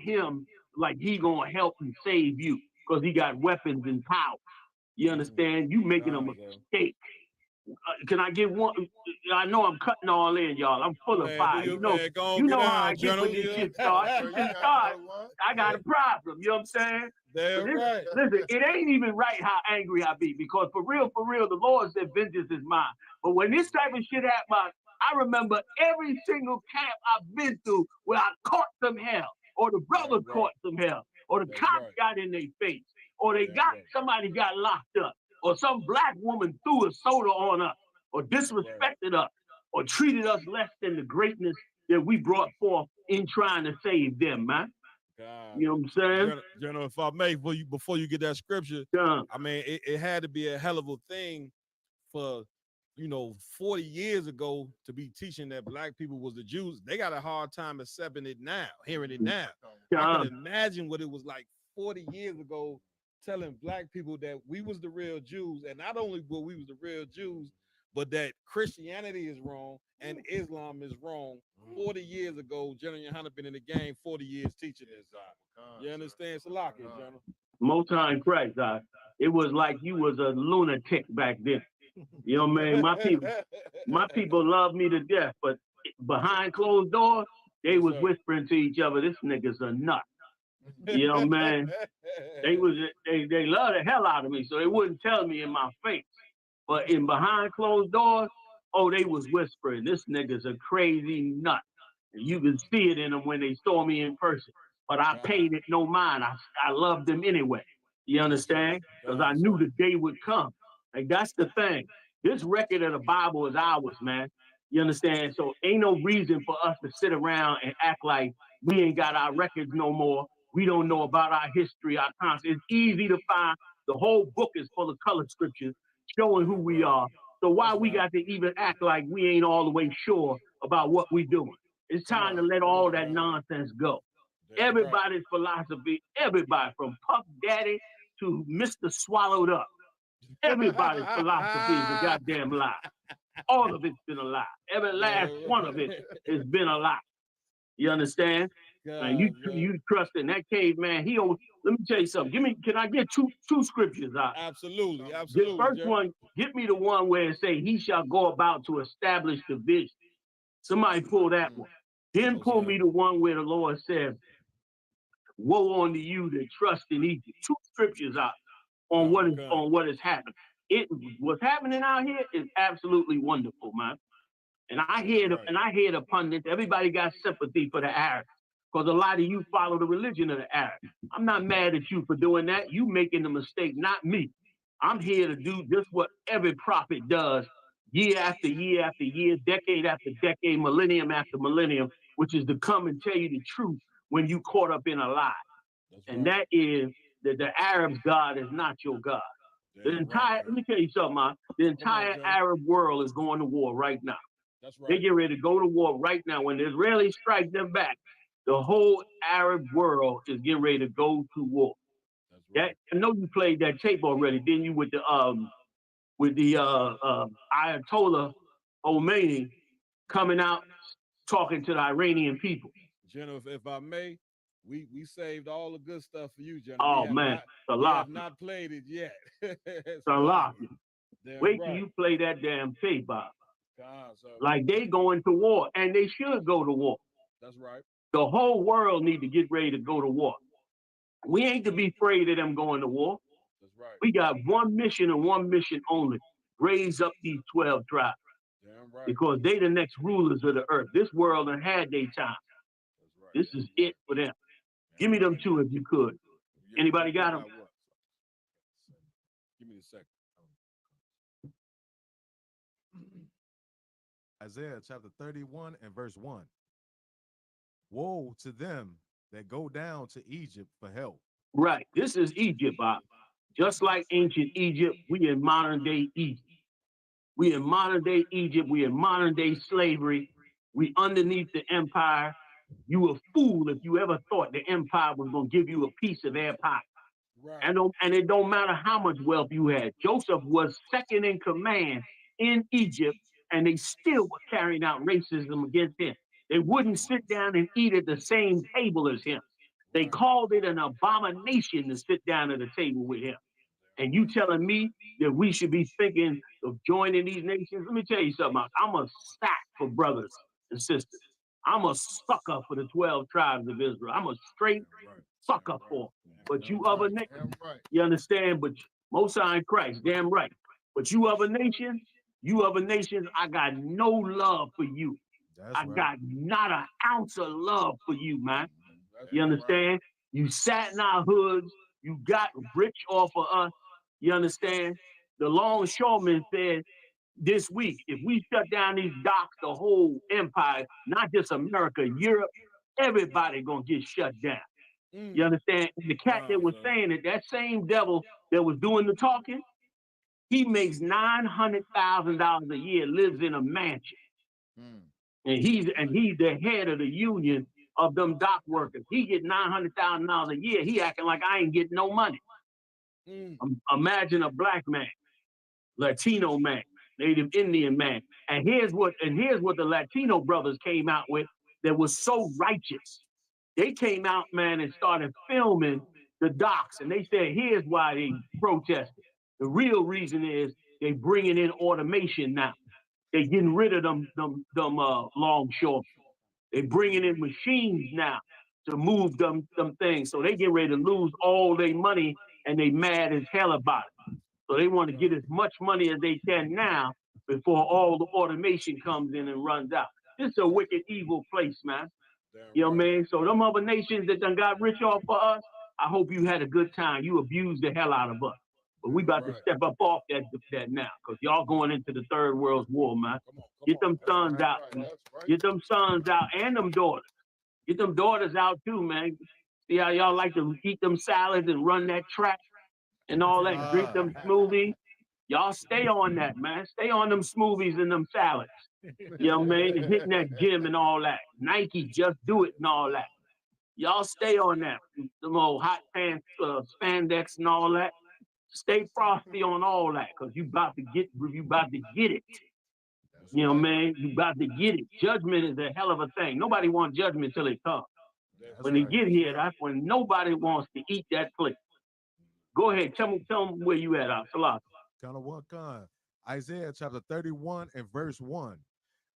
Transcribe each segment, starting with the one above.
him like he gonna help and save you because he got weapons and power. You understand? You making a mistake. Can I get one? I know I'm cutting all in, y'all. I'm full of Man, do fire. your man. Go on, You get know how down, I get General. when this shit starts. This shit starts. I got a problem. You know what I'm saying? Damn right. Listen, it ain't even right how angry I be because for real, the Lord said vengeance is mine. But when this type of shit happens, I remember every single camp I've been through where I caught some hell, or the brother caught some hell, or the cops got in their face, or somebody got locked up, or some black woman threw a soda on us, or disrespected us, or treated us less than the greatness that we brought forth in trying to save them, man. God. You know what I'm saying? General, if I may, before you get that scripture, I mean, it had to be a hell of a thing for, 40 years ago to be teaching that black people was the Jews. They got a hard time accepting it now, hearing it now. I can imagine what it was like 40 years ago telling black people that we was the real Jews, and not only were we was the real Jews, but that Christianity is wrong and Islam is wrong. 40 years ago, General Yohana been in the game 40 years teaching this. You understand? Salaki, General. Most time Christ, it was like you was a lunatic back then. You know what I mean? My people love me to death, but behind closed doors, they was whispering to each other, this nigga's a nut. You know, man. They love the hell out of me, so they wouldn't tell me in my face. But in behind closed doors, they was whispering, this nigga's a crazy nut. And you can see it in them when they saw me in person. But I paid it no mind. I loved them anyway. You understand? Because I knew the day would come. Like, that's the thing. This record of the Bible is ours, man. You understand? So ain't no reason for us to sit around and act like we ain't got our records no more. We don't know about our history, our concept. It's easy to find. The whole book is full of colored scriptures showing who we are. So why we got to even act like we ain't all the way sure about what we doing? It's time to let all that nonsense go. Everybody's philosophy, everybody from Puff Daddy to Mr. Swallowed Up, everybody's philosophy is a goddamn lie. All of it's been a lie. Every last one of it has been a lie. You understand? And you trust in that caveman. Let me tell you something. Can I get two scriptures out? Absolutely. The first one, get me the one where it say he shall go about to establish the vision. Somebody pull that one. Then pull me the one where the Lord said, woe unto you that trust in Egypt. Two scriptures out on what is happening. What's happening out here is absolutely wonderful, man. And I hear the pundits. Everybody got sympathy for the Arabs because a lot of you follow the religion of the Arabs. I'm not mad at you for doing that. You making the mistake, not me. I'm here to do just what every prophet does, year after year after year, decade after decade, millennium after millennium, which is to come and tell you the truth when you caught up in a lie. That is that the Arab's God is not your God. Let me tell you something, man. The entire Arab world is going to war right now. They get ready to go to war right now. When the Israelis strike them back, the whole Arab world is getting ready to go to war. I know you played that tape already, didn't you? With the Ayatollah Khomeini coming out talking to the Iranian people. General, if I may, we saved all the good stuff for you, General. Oh man, we have not played it yet. Salaki. Wait till you play that damn tape, Bob. Like they going to war, and they should go to war. That's right. The whole world need to get ready to go to war. We ain't to be afraid of them going to war. That's right. We got one mission and one mission only: raise up these 12 tribes. Damn right. Because they the next rulers of the earth. This world done had their time. Right. This is it for them. Give me them two if you could. Anybody got them? Give me a second. Isaiah chapter 31 and verse 1. Woe to them that go down to Egypt for help. Right. This is Egypt, Bob. Just like ancient Egypt, we in modern day Egypt. We in modern day Egypt. We in modern day slavery. We underneath the empire. You a fool if you ever thought the empire was going to give you a piece of their pie. Right. And it don't matter how much wealth you had. Joseph was second in command in Egypt, and they still were carrying out racism against him. They wouldn't sit down and eat at the same table as him. They called it an abomination to sit down at a table with him. And you telling me that we should be thinking of joining these nations? Let me tell you something. I'm a sack for brothers and sisters. I'm a sucker for the 12 tribes of Israel. I'm a straight sucker for them. But you other nations, you understand? But Most High in Christ, damn right. But you other nations, I got no love for you. I got not an ounce of love for you, man. You understand? You sat in our hoods. You got rich off of us. You understand? The longshoreman said this week, if we shut down these docks, the whole empire, not just America, Europe, everybody gonna get shut down. You understand? And the cat that was saying it, that same devil that was doing the talking, he makes $900,000 a year, lives in a mansion. And he's the head of the union of them dock workers. He get $900,000 a year. He acting like I ain't getting no money. Imagine a black man, Latino man, Native Indian man. And here's what the Latino brothers came out with that was so righteous. They came out, man, and started filming the docks. And they said, here's why they protested. The real reason is they bringing in automation now. They getting rid of them longshore. They bringing in machines now to move them things. So they get ready to lose all their money, and they mad as hell about it. So they want to get as much money as they can now before all the automation comes in and runs out. This is a wicked, evil place, man. You know what I mean? So them other nations that done got rich off for us, I hope you had a good time. You abused the hell out of us. But we about to step up off that now, because y'all going into the third world war, man. Get them sons out. Get them sons out and them daughters. Get them daughters out too, man. See how y'all like to eat them salads and run that track and all that, drink them smoothies. Y'all stay on that, man. Stay on them smoothies and them salads. You know what I mean? And hitting that gym and all that. Nike, just do it and all that. Y'all stay on that. Them old hot pants, spandex and all that. Stay frosty on all that, because you about to get it. You know what I mean? You about to get it. Judgment is a hell of a thing. Nobody wants judgment till it comes. When they get here, that's when nobody wants to eat that plate. Go ahead, tell them where you at, Salah. Isaiah chapter 31 and verse 1.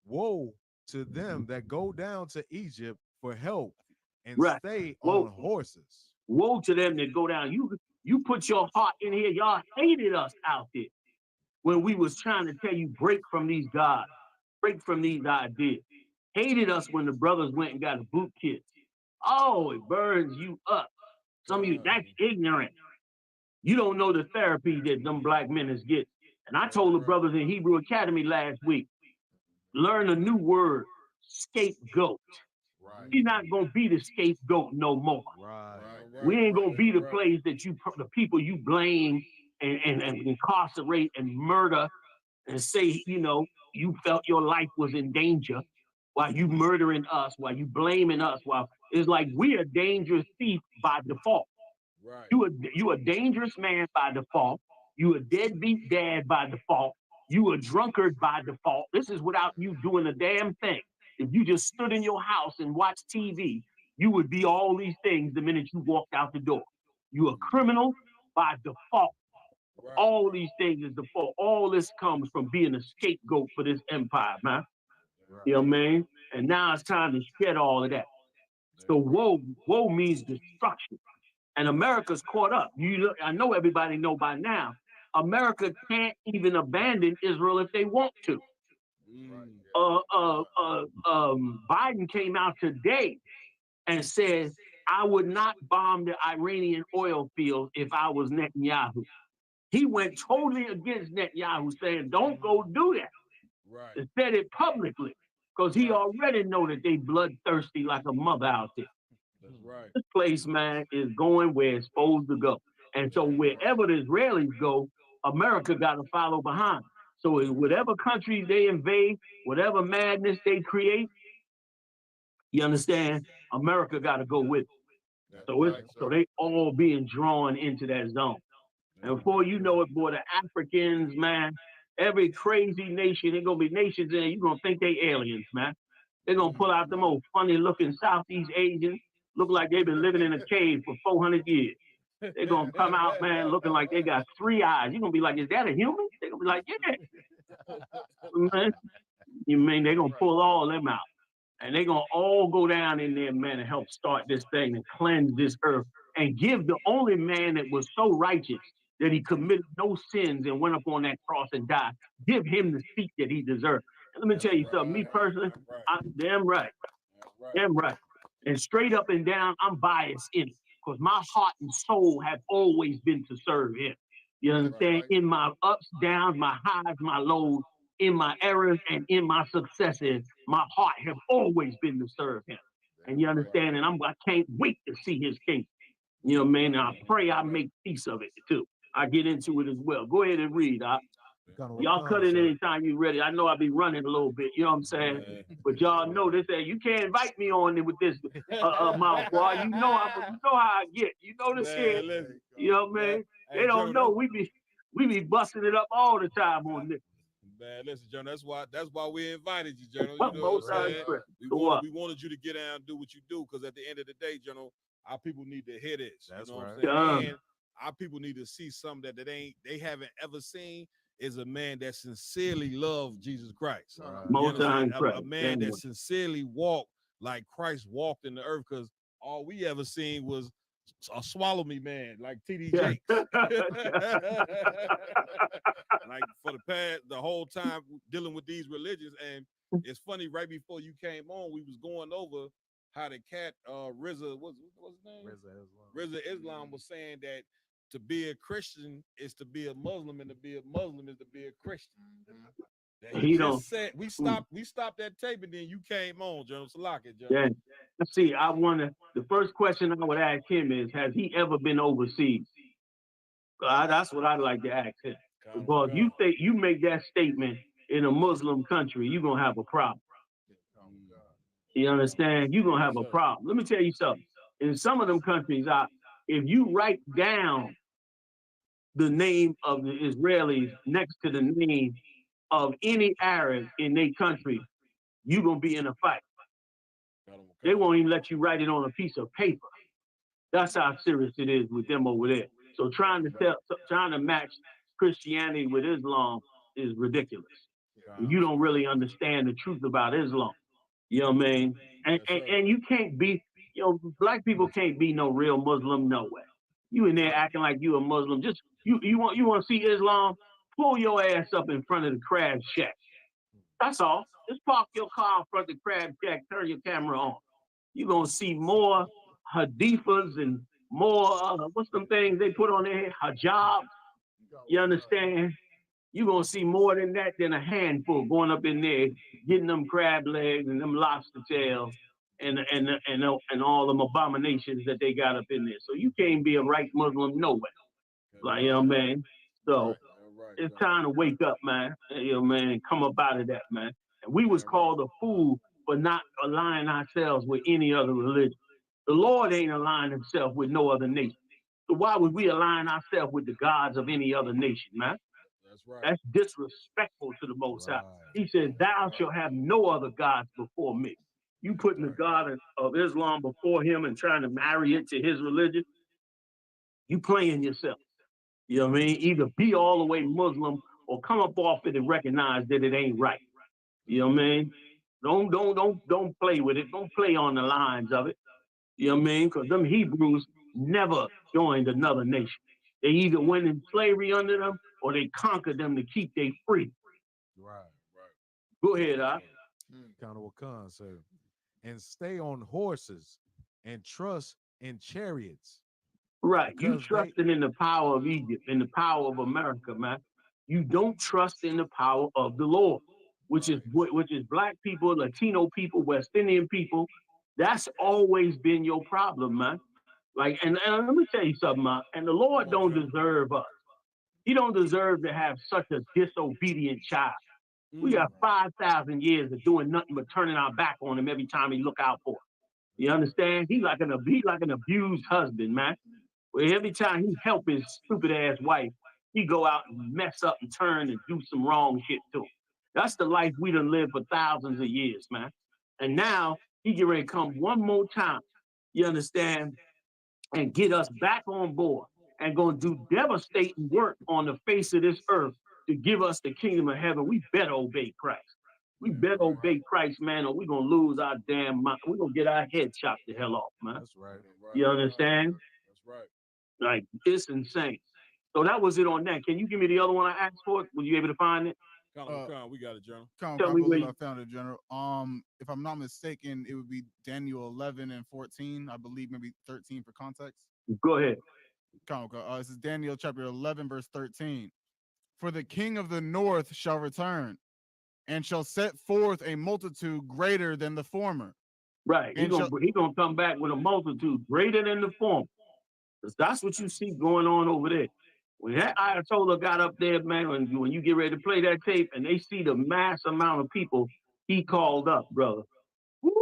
Woe to them that go down to Egypt for help and stay on horses. Woe to them that go down. You put your heart in here. Y'all hated us out there when we was trying to tell you break from these gods, break from these ideas. Hated us when the brothers went and got a boot kit. Oh, it burns you up. Some of you, that's ignorant. You don't know the therapy that them black men is getting. And I told the brothers in Hebrew Academy last week, learn a new word, scapegoat. We're not going to be the scapegoat no more. We ain't going to be the place that the people you blame and incarcerate and murder and say, you felt your life was in danger while you murdering us, while you blaming us, while it's like we're a dangerous thief by default. You a dangerous man by default. You a deadbeat dad by default. You a drunkard by default. This is without you doing a damn thing. If you just stood in your house and watched TV, you would be all these things the minute you walked out the door. You a criminal by default. All these things is default. All this comes from being a scapegoat for this empire, man. You know what I mean? And now it's time to shed all of that. So woe means destruction. And America's caught up. I know everybody know by now, America can't even abandon Israel if they want to. Biden came out today and said, I would not bomb the Iranian oil fields if I was Netanyahu. He went totally against Netanyahu, saying, don't go do that. And said it publicly, because he already know that they bloodthirsty like a mother out there. This place, man, is going where it's supposed to go. And so wherever the Israelis go, America got to follow behind. So in whatever country they invade, whatever madness they create, you understand, America got to go with it. So they all being drawn into that zone. And before you know it, boy, the Africans, man, every crazy nation, there's going to be nations in there, you're going to think they aliens, man. They're going to pull out them old funny-looking Southeast Asians, look like they've been living in a cave for 400 years. They're gonna come out, man, looking like they got 3 eyes. You're gonna be like, is that a human? They're gonna be like, yeah. Man, you mean they're gonna pull all them out. And they're gonna all go down in there, man, and help start this thing and cleanse this earth and give the only man that was so righteous that he committed no sins and went up on that cross and died. Give him the seat that he deserved. And let me tell you something, me personally, I'm damn right. Damn right. And straight up and down, I'm biased in it because my heart and soul have always been to serve him. You understand? In my ups, downs, my highs, my lows, in my errors and in my successes, my heart have always been to serve him. And you understand? And I can't wait to see his kingdom. You know what I mean? And I pray I make peace of it too. I get into it as well. Go ahead and read. Y'all cut in anytime you're ready. I know I'll be running a little bit, you know what I'm saying? But y'all know this, you can't invite me on with this mouth, boy. You know how I get. You know this shit. You know what I mean? They don't know. We be busting it up all the time on this. Man, listen, Jono, that's why we invited you, Jono. You know what I'm saying? We wanted you to get out and do what you do, because at the end of the day, Jono, our people need to hear this. That's you know right. What I'm saying? And our people need to see something that they haven't ever seen, is a man that sincerely loved Jesus Christ. Right. A man that sincerely walked like Christ walked in the earth, because all we ever seen was a swallow me man like TD Jakes. Like for the whole time dealing with these religions. And it's funny, right before you came on, we was going over how the cat Rizza, what's his name? Rizza Islam was saying that to be a Christian is to be a Muslim, and to be a Muslim is to be a Christian. He just said we stopped that tape, and then you came on, Jono Salaka. Yeah. Let's see. The first question I would ask him is, has he ever been overseas? That's what I'd like to ask him. Because you think you make that statement in a Muslim country, you're gonna have a problem. You understand? You're gonna have a problem. Let me tell you something. In some of them countries, if you write down the name of the Israelis next to the name of any Arab in their country, you're gonna be in a fight. They won't even let you write it on a piece of paper. That's how serious it is with them over there. So trying to match Christianity with Islam is ridiculous. You don't really understand the truth about Islam. You know what I mean? And you can't be, black people can't be no real Muslim, no way. You in there acting like you a Muslim. Just you want to see Islam? Pull your ass up in front of the Crab Shack. That's all. Just park your car in front of the Crab Shack, turn your camera on. You're gonna see more hadithas and more what's them things they put on their head? Hijab. You understand? You're gonna see more than that than a handful going up in there, getting them crab legs and them lobster tails and all them abominations that they got up in there. So you can't be a right Muslim no way. Like, you know what I mean? So it's time to wake up, man. You know, man, come up out of that, man. And we was called a fool for not aligning ourselves with any other religion. The Lord ain't aligned himself with no other nation. So why would we align ourselves with the gods of any other nation, man? That's right. That's disrespectful to the Most High. He says, thou shalt have no other gods before me. You putting the God of Islam before him and trying to marry it to his religion, you playing yourself. You know what I mean? Either be all the way Muslim or come up off it and recognize that it ain't right. You know what I mean? Don't play with it. Don't play on the lines of it. You know what I mean? Because them Hebrews never joined another nation. They either went in slavery under them or they conquered them to keep they free. Right. Go ahead, Countable Khan, sir. And stay on horses and trust in chariots. Right. You trusting in the power of Egypt, in the power of America, man. You don't trust in the power of the Lord, which is black people, Latino people, West Indian people. That's always been your problem, man. Like, and let me tell you something, man. And the Lord don't deserve us. He don't deserve to have such a disobedient child. We got 5,000 years of doing nothing but turning our back on him every time he look out for us. You understand? He's like an abused husband, man. Where every time he help his stupid ass wife, he go out and mess up and turn and do some wrong shit to him. That's the life we done lived for thousands of years, man. And now he get ready to come one more time You understand? And get us back on board and going to do devastating work on the face of this earth to give us the kingdom of heaven. We better obey Christ. We better obey Christ, man, or we're going to lose our damn mind. We're going to get our head chopped the hell off, man. That's right. You understand? That's right. Like, it's insane. So that was it on that. Can you give me the other one I asked for? Were you able to find it? We got it, General. I believe I found it, General. If I'm not mistaken, it would be Daniel 11 and 14. I believe maybe 13 for context. Go ahead. This is Daniel chapter 11, verse 13. For the king of the north shall return, and shall set forth a multitude greater than the former. Right. He's gonna come back with a multitude greater than the former. Because that's what you see going on over there. When that Ayatollah got up there, man, when you get ready to play that tape and they see the mass amount of people he called up, brother. Woo,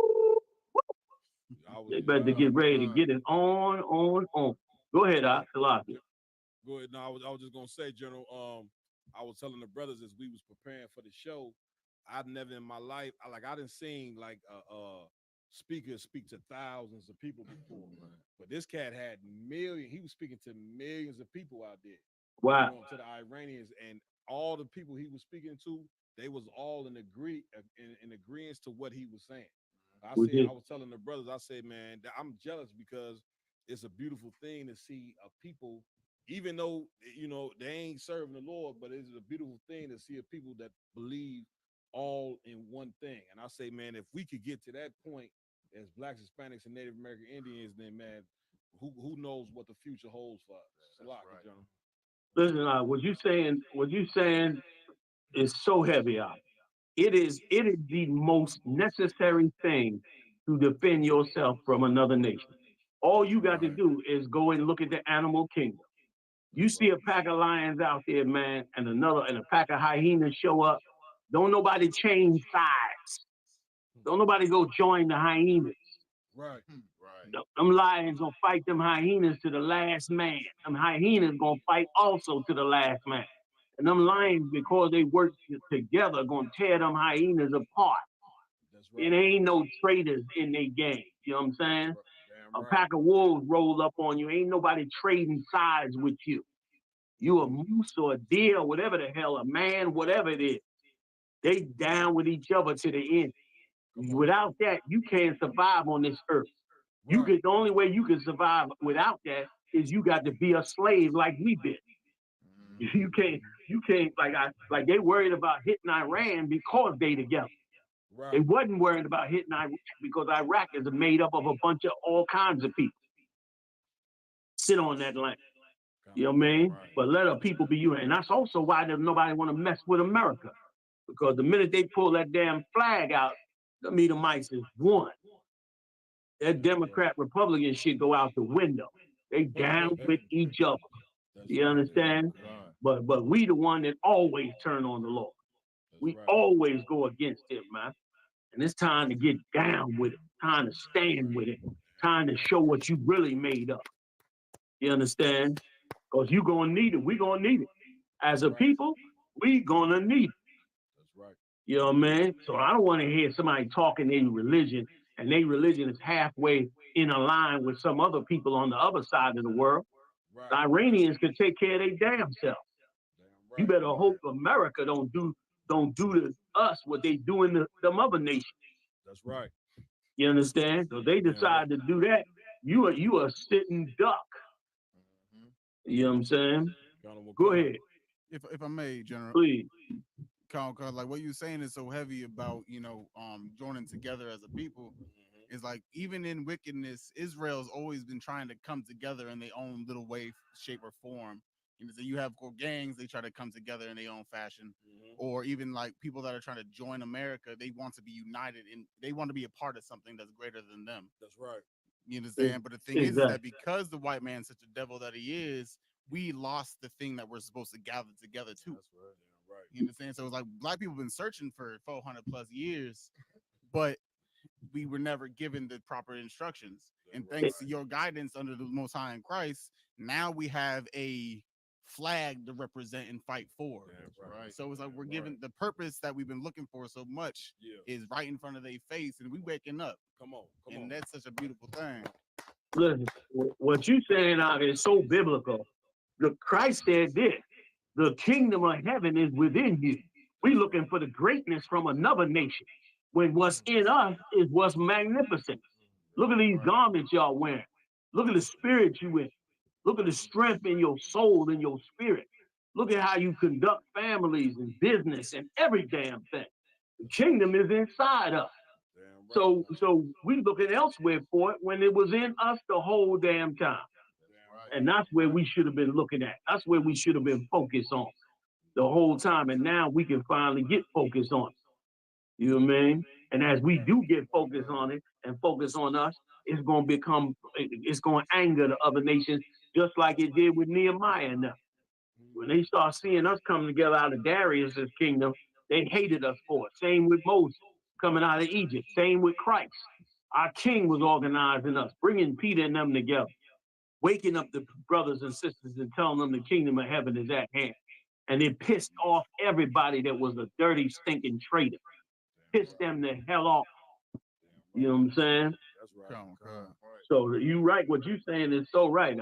woo. They better get ready to get it on. Go ahead, Salakia. Go ahead. No, I was just gonna say, General. I was telling the brothers as we was preparing for the show, I've never in my life, I didn't seen like speakers speak to thousands of people before, but this cat had millions. He was speaking to millions of people out there. Wow. To the Iranians, and all the people he was speaking to, they was all in agreement to what he was saying. I was telling the brothers, I said, man, I'm jealous because it's a beautiful thing to see a people, even though they ain't serving the Lord, but it's a beautiful thing to see a people that believe all in one thing. And I say, man, if we could get to that point as Blacks, Hispanics, and Native American Indians, then man, who knows what the future holds for us. Right. Gentlemen. Listen, what you saying is so heavy out. It is the most necessary thing to defend yourself from another nation. All you got to do is go and look at the animal kingdom. You see a pack of lions out there, man, and a pack of hyenas show up. Don't nobody change sides. Don't nobody go join the hyenas. Right. Them lions gonna fight them hyenas to the last man. Them hyenas gonna fight also to the last man. And them lions, because they work together, gonna tear them hyenas apart. That's right. It ain't no traitors in their game. You know what I'm saying? Right. A pack of wolves roll up on you. Ain't nobody trading sides with you. You a moose or a deer, or whatever the hell, a man, whatever it is. They down with each other to the end. Without that, you can't survive on this earth. The only way you can survive without that is you got to be a slave like we've been. You can't like they worried about hitting Iran because they together. Right. They wasn't worried about hitting Iraq because Iraq is made up of a bunch of all kinds of people. Sit on that land. You know what I mean? Right. But let our people be you. And that's also why nobody want to mess with America. Because the minute they pull that damn flag out, the Edomites is one. That Democrat Republican shit go out the window. They down with each other. You understand? Right. But we the one that always turn on the Lord. We always go against him, man. And it's time to get down with it. Time to stand with it. Time to show what you really made up. You understand? Because you're going to need it. We're going to need it. As a people, we going to need it. That's right. You know what I mean? So I don't want to hear somebody talking their religion, and their religion is halfway in a line with some other people on the other side of the world. Right. The Iranians can take care of their damn self. Right. You better hope America don't do to us what they doing to them other nations. That's right. You understand? So they decide to do that. You are sitting duck. Mm-hmm. You know what I'm saying? Go ahead. If I may, General. Please. Cause like what you're saying is so heavy about joining together as a people. Is like even in wickedness, Israel's always been trying to come together in their own little way, shape, or form. So you have gangs, they try to come together in their own fashion, or even like people that are trying to join America, they want to be united and they want to be a part of something that's greater than them. That's right. You understand? But the thing is that because the white man's such a devil that he is, we lost the thing that we're supposed to gather together to. That's right. Yeah, right. You understand? So it's like black people have been searching for 400 plus years, but we were never given the proper instructions. And thanks to your guidance under the Most High in Christ, now we have a flag to represent and fight for. Yeah, right. So it's like we're given the purpose that we've been looking for so much is right in front of their face, and we waking up. Come on. And that's such a beautiful thing. Listen, what you saying out is so biblical. The Christ said this, the kingdom of heaven is within you. We looking for the greatness from another nation, when what's in us is what's magnificent. Look at these garments y'all wearing. Look at the spirit you in. Look at the strength in your soul and your spirit. Look at how you conduct families and business and every damn thing. The kingdom is inside us. So we looking elsewhere for it when it was in us the whole damn time. And that's where we should have been looking at. That's where we should have been focused on the whole time. And now we can finally get focused on it. You know what I mean? And as we do get focused on it and focus on us, it's going to anger the other nations, just like it did with Nehemiah and them. When they start seeing us coming together out of Darius's kingdom, they hated us for it. Same with Moses coming out of Egypt. Same with Christ. Our king was organizing us, bringing Peter and them together, waking up the brothers and sisters and telling them the kingdom of heaven is at hand. And it pissed off everybody that was a dirty, stinking traitor. Pissed them the hell off. You know what I'm saying? That's right. So you right. What you saying is so right.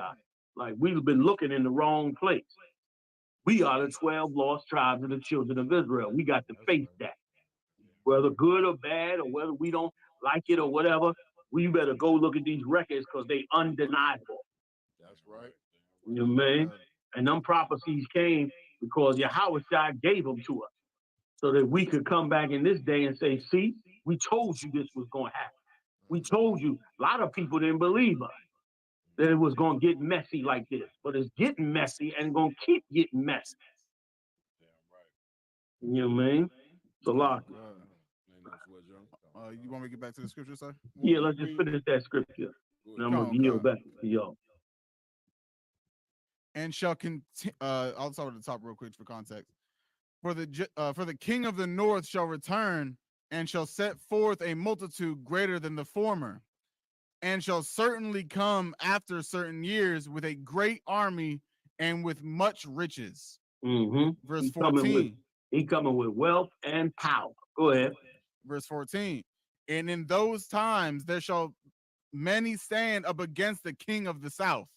Like we've been looking in the wrong place. We are the 12 lost tribes of the children of Israel. We got to face that. Whether good or bad, or whether we don't like it or whatever, we better go look at these records because they undeniable. That's right. You know what I mean? And them prophecies came because Yahweh gave them to us so that we could come back in this day and say, see, we told you this was going to happen. We told you. A lot of people didn't believe us that it was going to get messy like this, but it's getting messy and going to keep getting messy. You know what I mean? It's a lot. You want me to get back to the scripture, sir? Yeah, let's just finish that scripture. And I'm going to yield back to y'all. And shall continue. I'll start at the top real quick for context. For the king of the north shall return and shall set forth a multitude greater than the former, and shall certainly come after certain years with a great army and with much riches. Mm-hmm. Verse 14. He coming with wealth and power. Go ahead. Verse 14. And in those times there shall many stand up against the king of the south.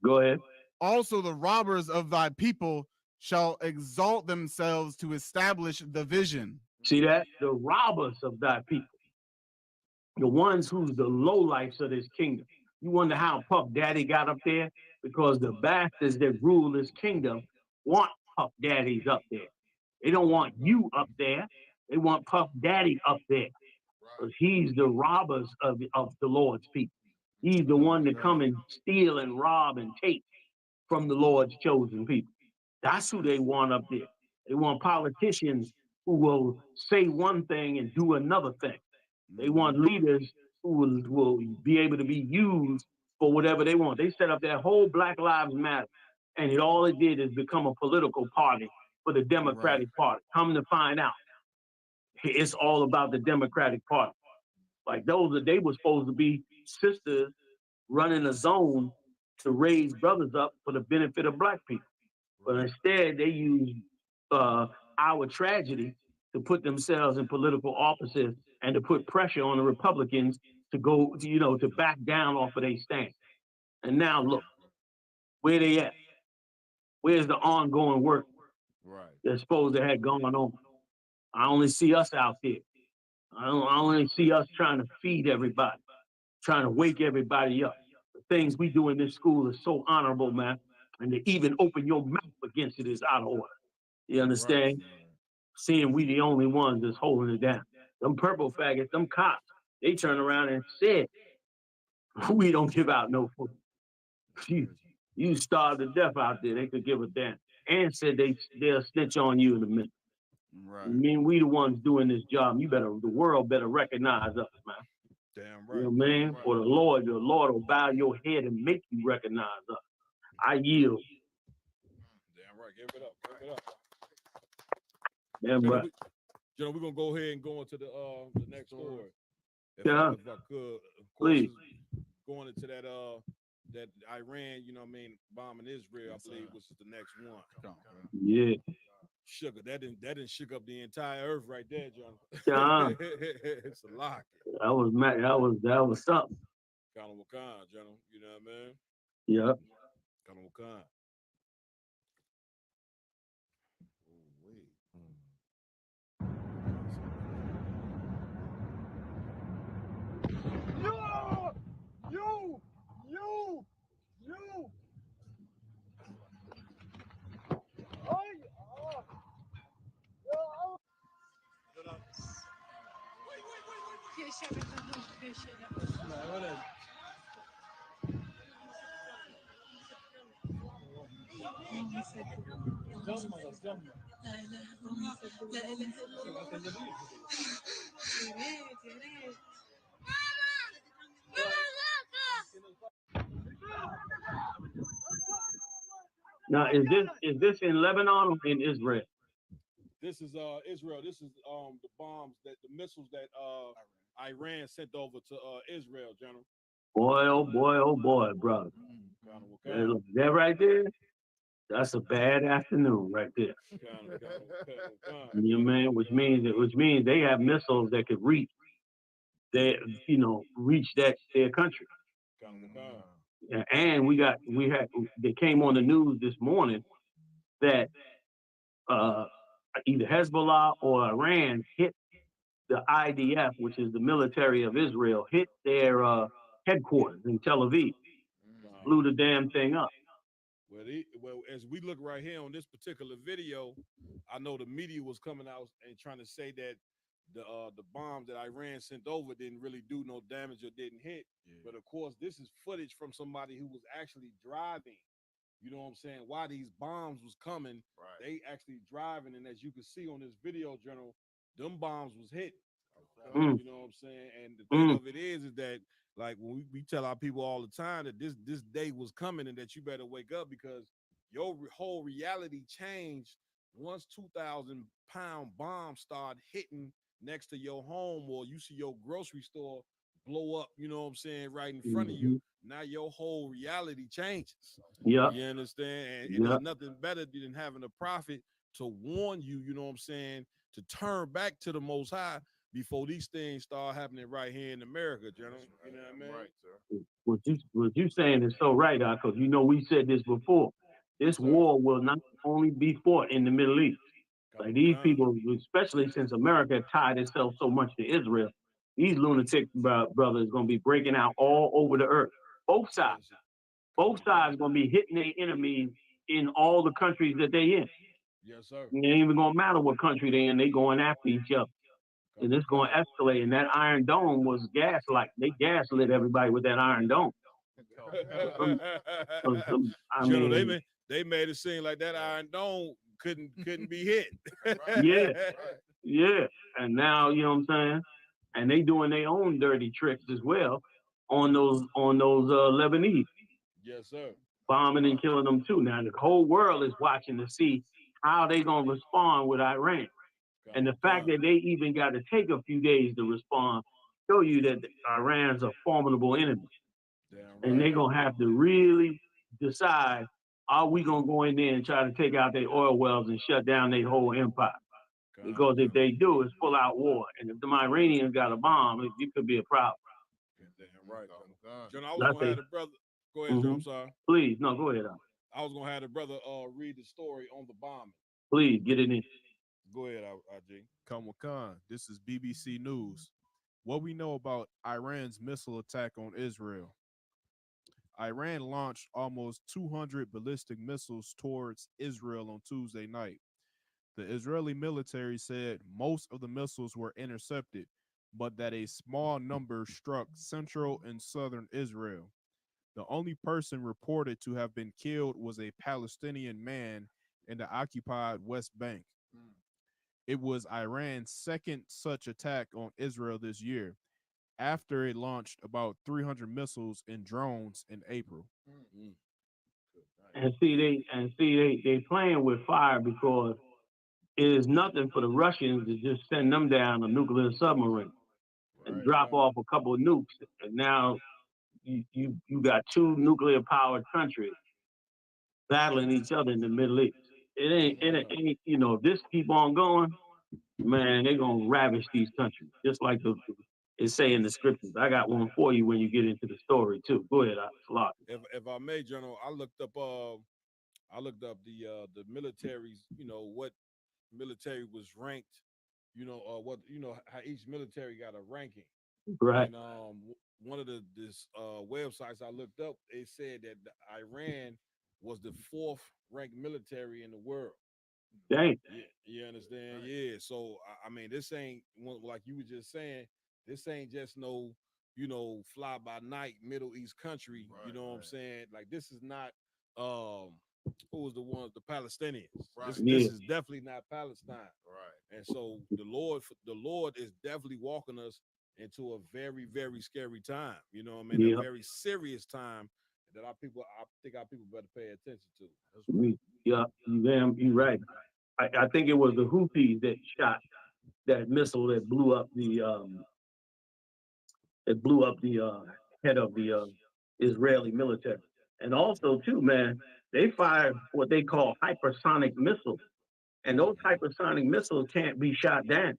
Go ahead. Also the robbers of thy people shall exalt themselves to establish the vision. See that? The robbers of thy people. The ones who's the lowlifes of this kingdom. You wonder how Puff Daddy got up there? Because the bastards that rule this kingdom want Puff Daddies up there. They don't want you up there. They want Puff Daddy up there. Because he's the robbers of the Lord's people. He's the one that come and steal and rob and take from the Lord's chosen people. That's who they want up there. They want politicians who will say one thing and do another thing. They want leaders who will be able to be used for whatever they want. They set up that whole Black Lives Matter, and all it did is become a political party for the Democratic Party. Come to find out, it's all about the Democratic Party. Like they were supposed to be sisters running a zone to raise brothers up for the benefit of Black people. But instead, they use our tragedy to put themselves in political offices and to put pressure on the Republicans to go, to back down off of their stand. And now look, where they at? Where's the ongoing work they're supposed to have going on? I only see us out there. I only see us trying to feed everybody, trying to wake everybody up. The things we do in this school is so honorable, man. And to even open your mouth against it is out of order. You understand? Seeing we the only ones that's holding it down. Them purple faggots, them cops, they turn around and said, we don't give out no food. You starve to death out there, they could give a damn. And said they'll snitch on you in a minute. Right. I mean, we the ones doing this job. The world better recognize us, man. Damn right. You know what I mean? Right. For the Lord will bow your head and make you recognize us. I yield. Damn right. Give it up. Give it up. Damn right. We're gonna go ahead and go into the next story. If I could, please. Going into that Iran, bombing Israel, I believe was the next one. Yeah. Sugar, that didn't shook up the entire earth right there, John. Yeah. It's a lot. That was something. Kind of Wakan, General. You know what I mean? Yep. Kind of Wakan. Now, is this in Lebanon or in Israel? This is Israel. This is the bombs the missiles that Iran sent over to Israel, General. Oh boy, brother. That right there, that's a bad afternoon right there. You know, man, which means they have missiles that could reach their country. And they came on the news this morning that either Hezbollah or Iran hit the IDF, which is the military of Israel, hit their headquarters in Tel Aviv, blew the damn thing up. Well, as we look right here on this particular video, I know the media was coming out and trying to say that the bombs that Iran sent over didn't really do no damage or didn't hit. Yeah. But of course, this is footage from somebody who was actually driving. You know what I'm saying? While these bombs was coming, they actually driving, and as you can see on this video, General, them bombs was hit. You know what I'm saying? And the thing of it is that like when we tell our people all the time that this day was coming and that you better wake up because your whole reality changed once 2,000-pound bombs start hitting next to your home, or you see your grocery store blow up, you know what I'm saying, right in front of you. Now your whole reality changes. Yeah. You understand? And there's nothing better than having a prophet to warn you, you know what I'm saying, to turn back to the Most High before these things start happening right here in America, General. You know what I mean? Right, sir. What you saying is so right, because you know we said this before. This war will not only be fought in the Middle East. Like these people, especially since America tied itself so much to Israel, these lunatic brothers going to be breaking out all over the earth. Both sides. Both sides going to be hitting their enemies in all the countries that they in. Yes, sir. It ain't even going to matter what country they in. They going after each other. And it's going to escalate. And that Iron Dome was gaslight. They gaslit everybody with that Iron Dome. General, they made it seem like that Iron Dome couldn't be hit. Yeah. And now, you know what I'm saying? And they doing their own dirty tricks as well on those Lebanese. Yes, sir. Bombing and killing them too. Now the whole world is watching to see how they gonna respond with Iran. And the fact that they even got to take a few days to respond show you that Iran's a formidable enemy. And they're gonna have to really decide, are we gonna go in there and try to take out their oil wells and shut down their whole empire? Because if they do, it's full out war. And if the Iranians got a bomb, it could be a problem. Right. John, I was gonna have the brother. Go ahead, John. I'm sorry. Please, no, go ahead. I was gonna have the brother read the story on the bombing. Please get it in. Go ahead, IG. Khan, this is BBC News. What we know about Iran's missile attack on Israel. Iran launched almost 200 ballistic missiles towards Israel on Tuesday night. The Israeli military said most of the missiles were intercepted, but that a small number struck central and southern Israel. The only person reported to have been killed was a Palestinian man in the occupied West Bank. It was Iran's second such attack on Israel this year, after it launched about 300 missiles and drones in April. And they playing with fire because it is nothing for the Russians to just send them down a nuclear submarine and drop off a couple of nukes. And now you got two nuclear powered countries battling each other in the Middle East. It ain't, you know, if this keep on going, man, they're gonna ravish these countries, just like the it say in the scriptures. I got one for you when you get into the story too. Go ahead, Slot. If I may, General, I looked up the militaries, what military was ranked, what how each military got a ranking. Right. And one of this websites I looked up, it said that Iran was the 4th ranked military in the world. Dang. Yeah, you understand? Yeah. So I mean, this ain't like you were just saying. This ain't just no, fly by night Middle East country. Right, You know what I'm right. saying? Like this is not who was the ones, the Palestinians. Right. This Yeah. is definitely not Palestine. Right. And so the Lord is definitely walking us into a very, very scary time. You know what I mean? Yeah. A very serious time that I think our people better pay attention to. Yeah, you right. I think it was the Houthis that shot that missile that blew up the head of the Israeli military. And also too, man, they fired what they call hypersonic missiles. And those hypersonic missiles can't be shot down.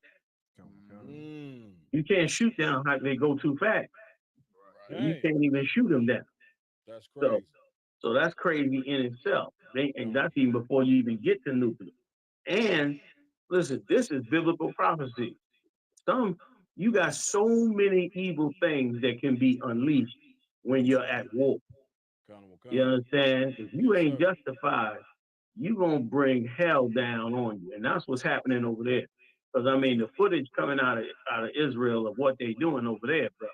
You can't shoot down how they go too fast. Right. You can't even shoot them down. That's crazy. So that's crazy in itself. And that's even before you even get to nuclear. And listen, this is biblical prophecy. You got so many evil things that can be unleashed when you're at war. You understand? If you ain't justified, you're going to bring hell down on you. And that's what's happening over there. Because, I mean, the footage coming out of Israel of what they're doing over there, bro,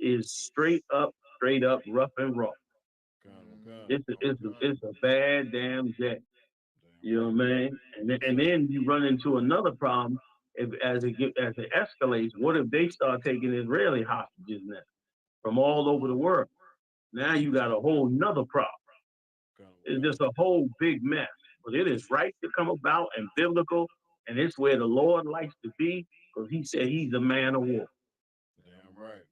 is straight up, rough and raw. It's a bad damn jet. You know what I mean? And then you run into another problem as it escalates. What if they start taking Israeli hostages now from all over the world? Now you got a whole nother problem. It's just a whole big mess. But it is right to come about and biblical, and it's where the Lord likes to be, because he said he's a man of war. Damn right.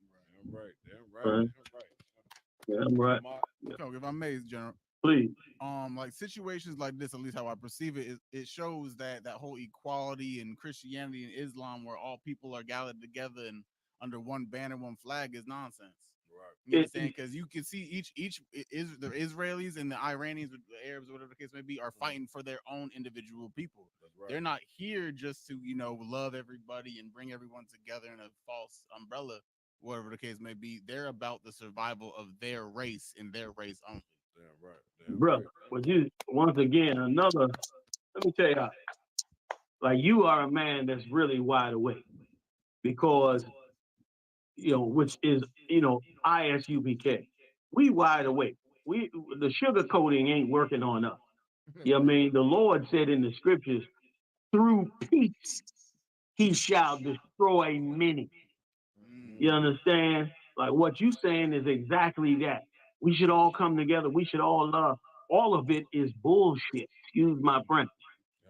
Yeah, I'm right. If I may, General. Please. Like situations like this, at least how I perceive it, it shows that whole equality in Christianity and Islam, where all people are gathered together and under one banner, one flag, is nonsense. Right. You know what I'm saying? Because you can see the Israelis and the Iranians, the Arabs, whatever the case may be, are fighting for their own individual people. Right. They're not here just to, love everybody and bring everyone together in a false umbrella, whatever the case may be. They're about the survival of their race and their race only. Damn right. Bro, but you, once again, let me tell you, like, you are a man that's really wide awake, because, which is, ISUPK. We wide awake. The sugar coating ain't working on us. You know what I mean? The Lord said in the scriptures, through peace, he shall destroy many. You understand? Like, what you saying is exactly that. We should all come together. We should all love. All of it is bullshit. Excuse my French.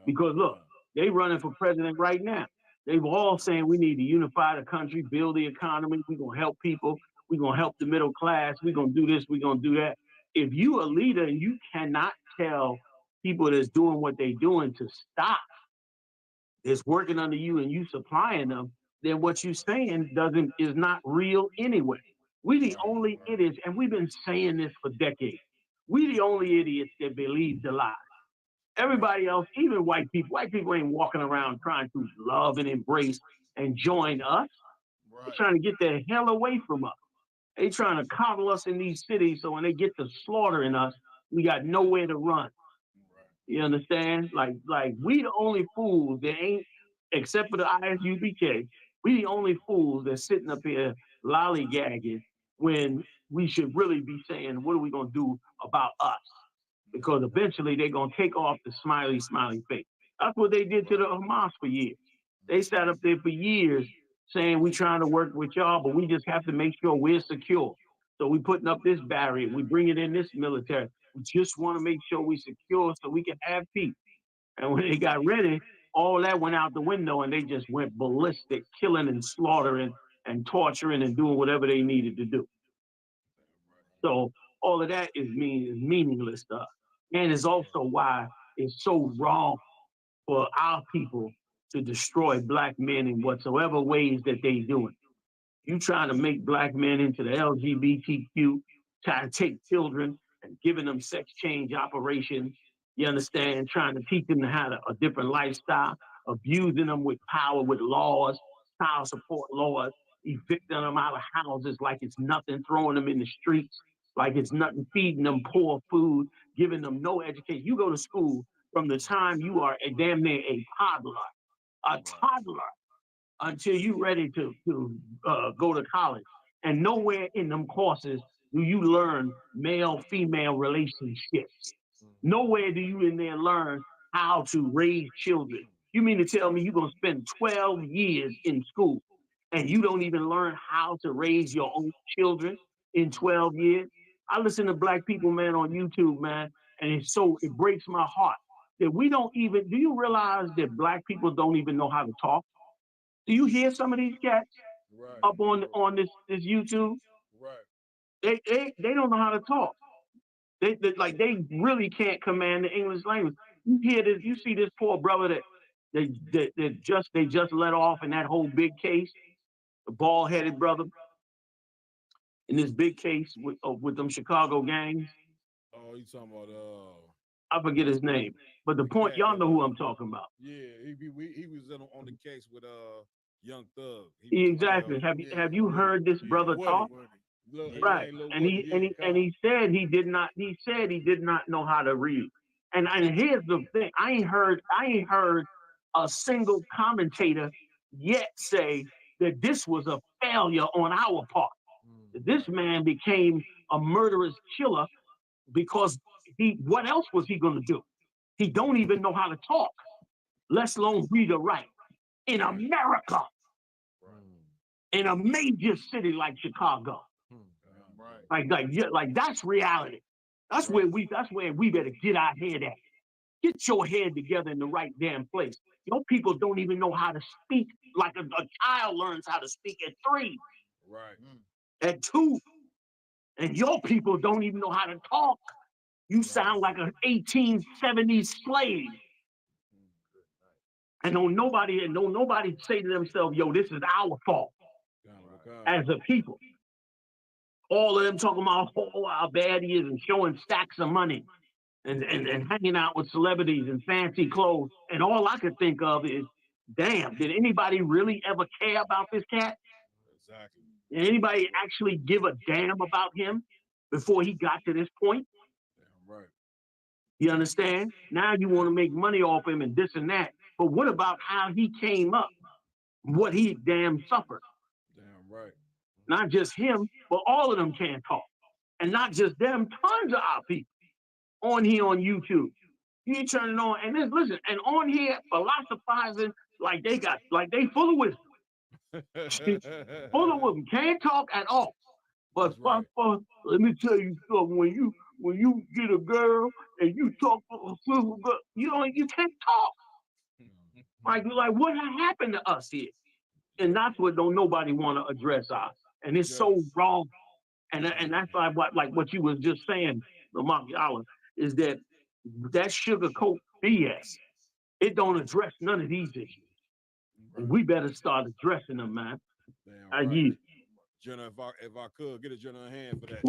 Because look, they running for president right now. They've all saying we need to unify the country, build the economy. We're going to help people. We're going to help the middle class. We're going to do this. We're going to do that. If you a leader and you cannot tell people that's doing what they're doing to stop, that's working under you and you supplying them, then what you're saying is not real anyway. We the only idiots, and we've been saying this for decades. We the only idiots that believe the lie. Everybody else, even white people ain't walking around trying to love and embrace and join us. They're trying to get the hell away from us. They trying to coddle us in these cities, so when they get to slaughtering us, we got nowhere to run. You understand? Like we the only fools that ain't, except for the ISUPK, we the only fools that's sitting up here lollygagging when we should really be saying, what are we going to do about us? Because eventually they're going to take off the smiley face. That's what they did to the Hamas for years. They sat up there for years saying, we trying to work with y'all, but we just have to make sure we're secure. So we putting up this barrier. We bringing in this military. We just want to make sure we secure so we can have peace. And when they got ready, all that went out the window, and they just went ballistic, killing and slaughtering and torturing and doing whatever they needed to do. So all of that is meaningless to us. And it's also why it's so wrong for our people to destroy black men in whatsoever ways that they doing. You trying to make black men into the LGBTQ, trying to take children and giving them sex change operations. You understand? Trying to teach them how to a different lifestyle, abusing them with power, with laws, child support laws, evicting them out of houses like it's nothing, throwing them in the streets like it's nothing, feeding them poor food, giving them no education. You go to school from the time you are a damn near a toddler until you're ready to go to college. And nowhere in them courses do you learn male-female relationships. Nowhere do you in there learn how to raise children. You mean to tell me you're going to spend 12 years in school and you don't even learn how to raise your own children in 12 years? I listen to black people, man, on YouTube, man, and it breaks my heart that we don't even, do you realize that black people don't even know how to talk? Do you hear some of these cats up on this YouTube? Right. They don't know how to talk. They really can't command the English language. You hear this, you see this poor brother that they just let off in that whole big case, the bald-headed brother in this big case with them Chicago gangs. Oh, you talking about I forget his name, but the point, y'all know who I'm talking about. Yeah, he was on the case with Young Thug. Exactly. Have you heard this brother talk? Right. And he said he did not know how to read. And here's the thing. I ain't heard a single commentator yet say that this was a failure on our part. This man became a murderous killer because what else was he gonna do? He don't even know how to talk, let alone read or write. In America, in a major city like Chicago. Like that's reality. That's where we better get our head at. Get your head together in the right damn place. Your people don't even know how to speak like a child learns how to speak at 3. Right. At 2. And your people don't even know how to talk. You sound like an 1870s slave. And don't nobody say to themselves, yo, this is our fault as a people. All of them talking about how bad he is and showing stacks of money and hanging out with celebrities and fancy clothes. And all I could think of is, damn, did anybody really ever care about this cat? Exactly. Did anybody actually give a damn about him before he got to this point? Damn right. You understand? Now you want to make money off him and this and that. But what about how he came up? What he damn suffered? Damn right. Not just him, but all of them can't talk. And not just them, tons of our people on here on YouTube. You turn it on and listen, and on here philosophizing like they full of wisdom. Full of wisdom. Can't talk at all. But right. Let me tell you something. When you get a girl and you talk to a single girl, you can't talk. Like what happened to us here? And that's what don't nobody want to address us. And it's so wrong. And that's why what you was just saying, Lamont Allen, is that sugarcoat BS. It don't address none of these issues. And we better start addressing them, man. Damn right. Jenna, if I could get a Jenna hand for that.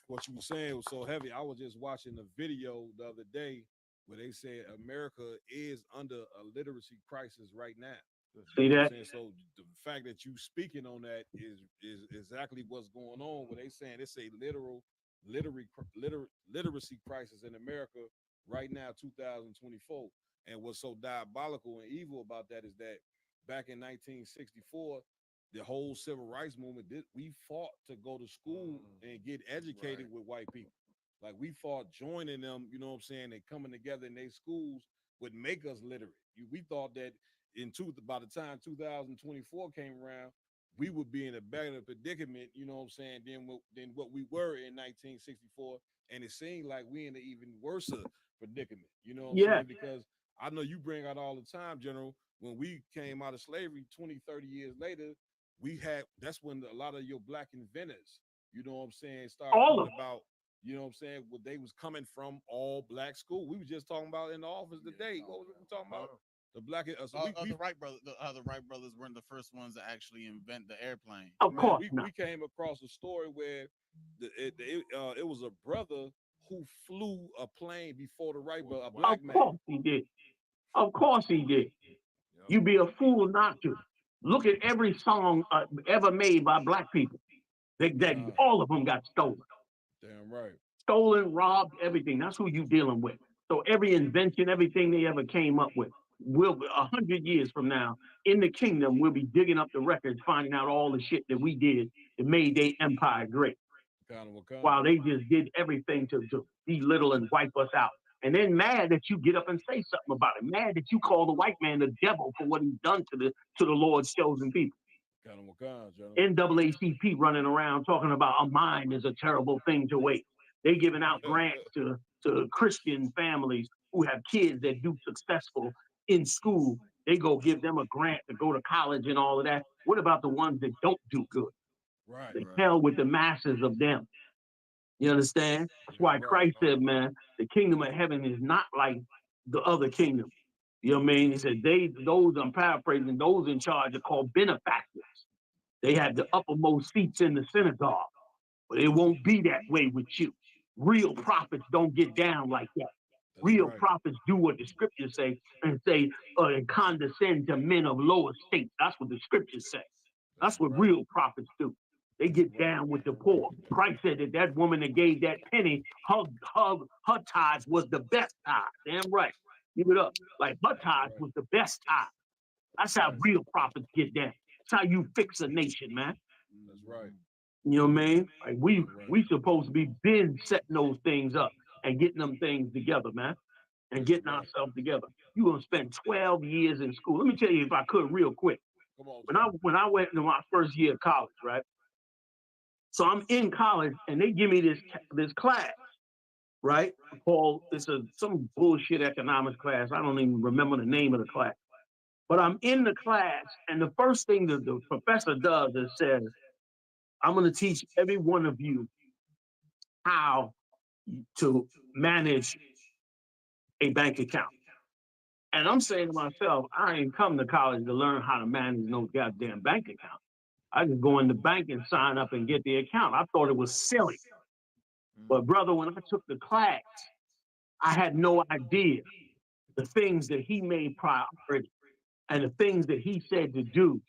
What you were saying was so heavy. I was just watching a video the other day where they said America is under a literacy crisis right now. See that? So the fact that you speaking on that is exactly what's going on. Where they saying it's a literacy crisis in America right now, 2024. And what's so diabolical and evil about that is that back in 1964, the whole civil rights movement, we fought to go to school and get educated with white people. Like we fought joining them, you know what I'm saying, and coming together in their schools would make us literate. We thought that by the time 2024 came around, we would be in a better predicament, you know what I'm saying, than what we were in 1964. And it seemed like we in an even worse predicament, you know what I'm saying? Because I know you bring out all the time, General, when we came out of slavery 20, 30 years later, that's when a lot of your black inventors, you know what I'm saying, started talking about, you know what I'm saying, they was coming from all black school. We were just talking about in the office today. What was we talking about? The black the Wright brothers, the Wright brothers weren't the first ones to actually invent the airplane. Of course not. We came across a story where it was a brother who flew a plane before the Wright brother, a black man. Of course he did. Of course he did. You'd be a fool not to. Look at every song ever made by black people. All of them got stolen. Damn right. Stolen, robbed, everything. That's who you dealing with. So every invention, everything they ever came up with, 100 years from now, in the kingdom, we'll be digging up the records, finding out all the shit that we did that made their empire great. While they just did everything to belittle and wipe us out. And then mad that you get up and say something about it. Mad that you call the white man the devil for what he's done to the Lord's chosen people. NAACP running around talking about a mind is a terrible thing to waste. They giving out grants to Christian families who have kids that do successful in school. They go give them a grant to go to college and all of that. What about the ones that don't do good? Right. The hell with the masses of them. You understand? That's why Christ said, man, the kingdom of heaven is not like the other kingdom. You know what I mean? He said, those, I'm paraphrasing, those in charge are called benefactors. They have the uppermost seats in the synagogue, but it won't be that way with you. Real prophets don't get down like that. Real prophets do what the scriptures say and and condescend to men of lower state. That's what the scriptures say. That's what real prophets do. They get down with the poor. Christ said that woman that gave that penny, her tithes was the best tithe. Damn right. Give it up. Like her tithes was the best tithe. That's how real prophets get down. That's how you fix a nation, man. That's right. You know what I mean? Like we supposed to be been setting those things up and getting them things together, man. And getting ourselves together. You're gonna spend 12 years in school. Let me tell you, if I could, real quick. Come on, when I went into my first year of college, right? So I'm in college and they give me this class, right? Called some bullshit economics class. I don't even remember the name of the class. But I'm in the class, and the first thing that the professor does is says, I'm going to teach every one of you how to manage a bank account. And I'm saying to myself, I ain't come to college to learn how to manage no goddamn bank account. I could go in the bank and sign up and get the account. I thought it was silly. But brother, when I took the class, I had no idea the things that he made priority and the things that he said to do.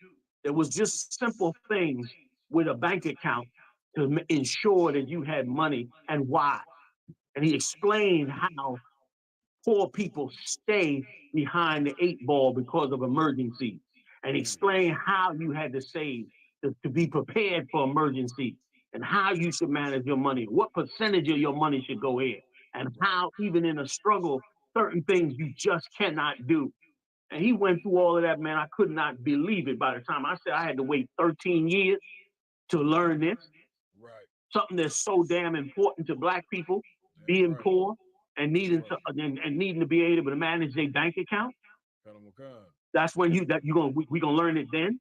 There was just simple things with a bank account to ensure that you had money and why. And he explained how poor people stay behind the 8 ball because of emergencies. And he explained how you had to save to be prepared for emergencies and how you should manage your money, what percentage of your money should go in, and how even in a struggle, certain things you just cannot do. And he went through all of that, man. I could not believe it by the time I said I had to wait 13 years to learn this. Right. Something that's so damn important to black people, being poor and needing to be able to manage their bank account. That's when we gonna learn it then.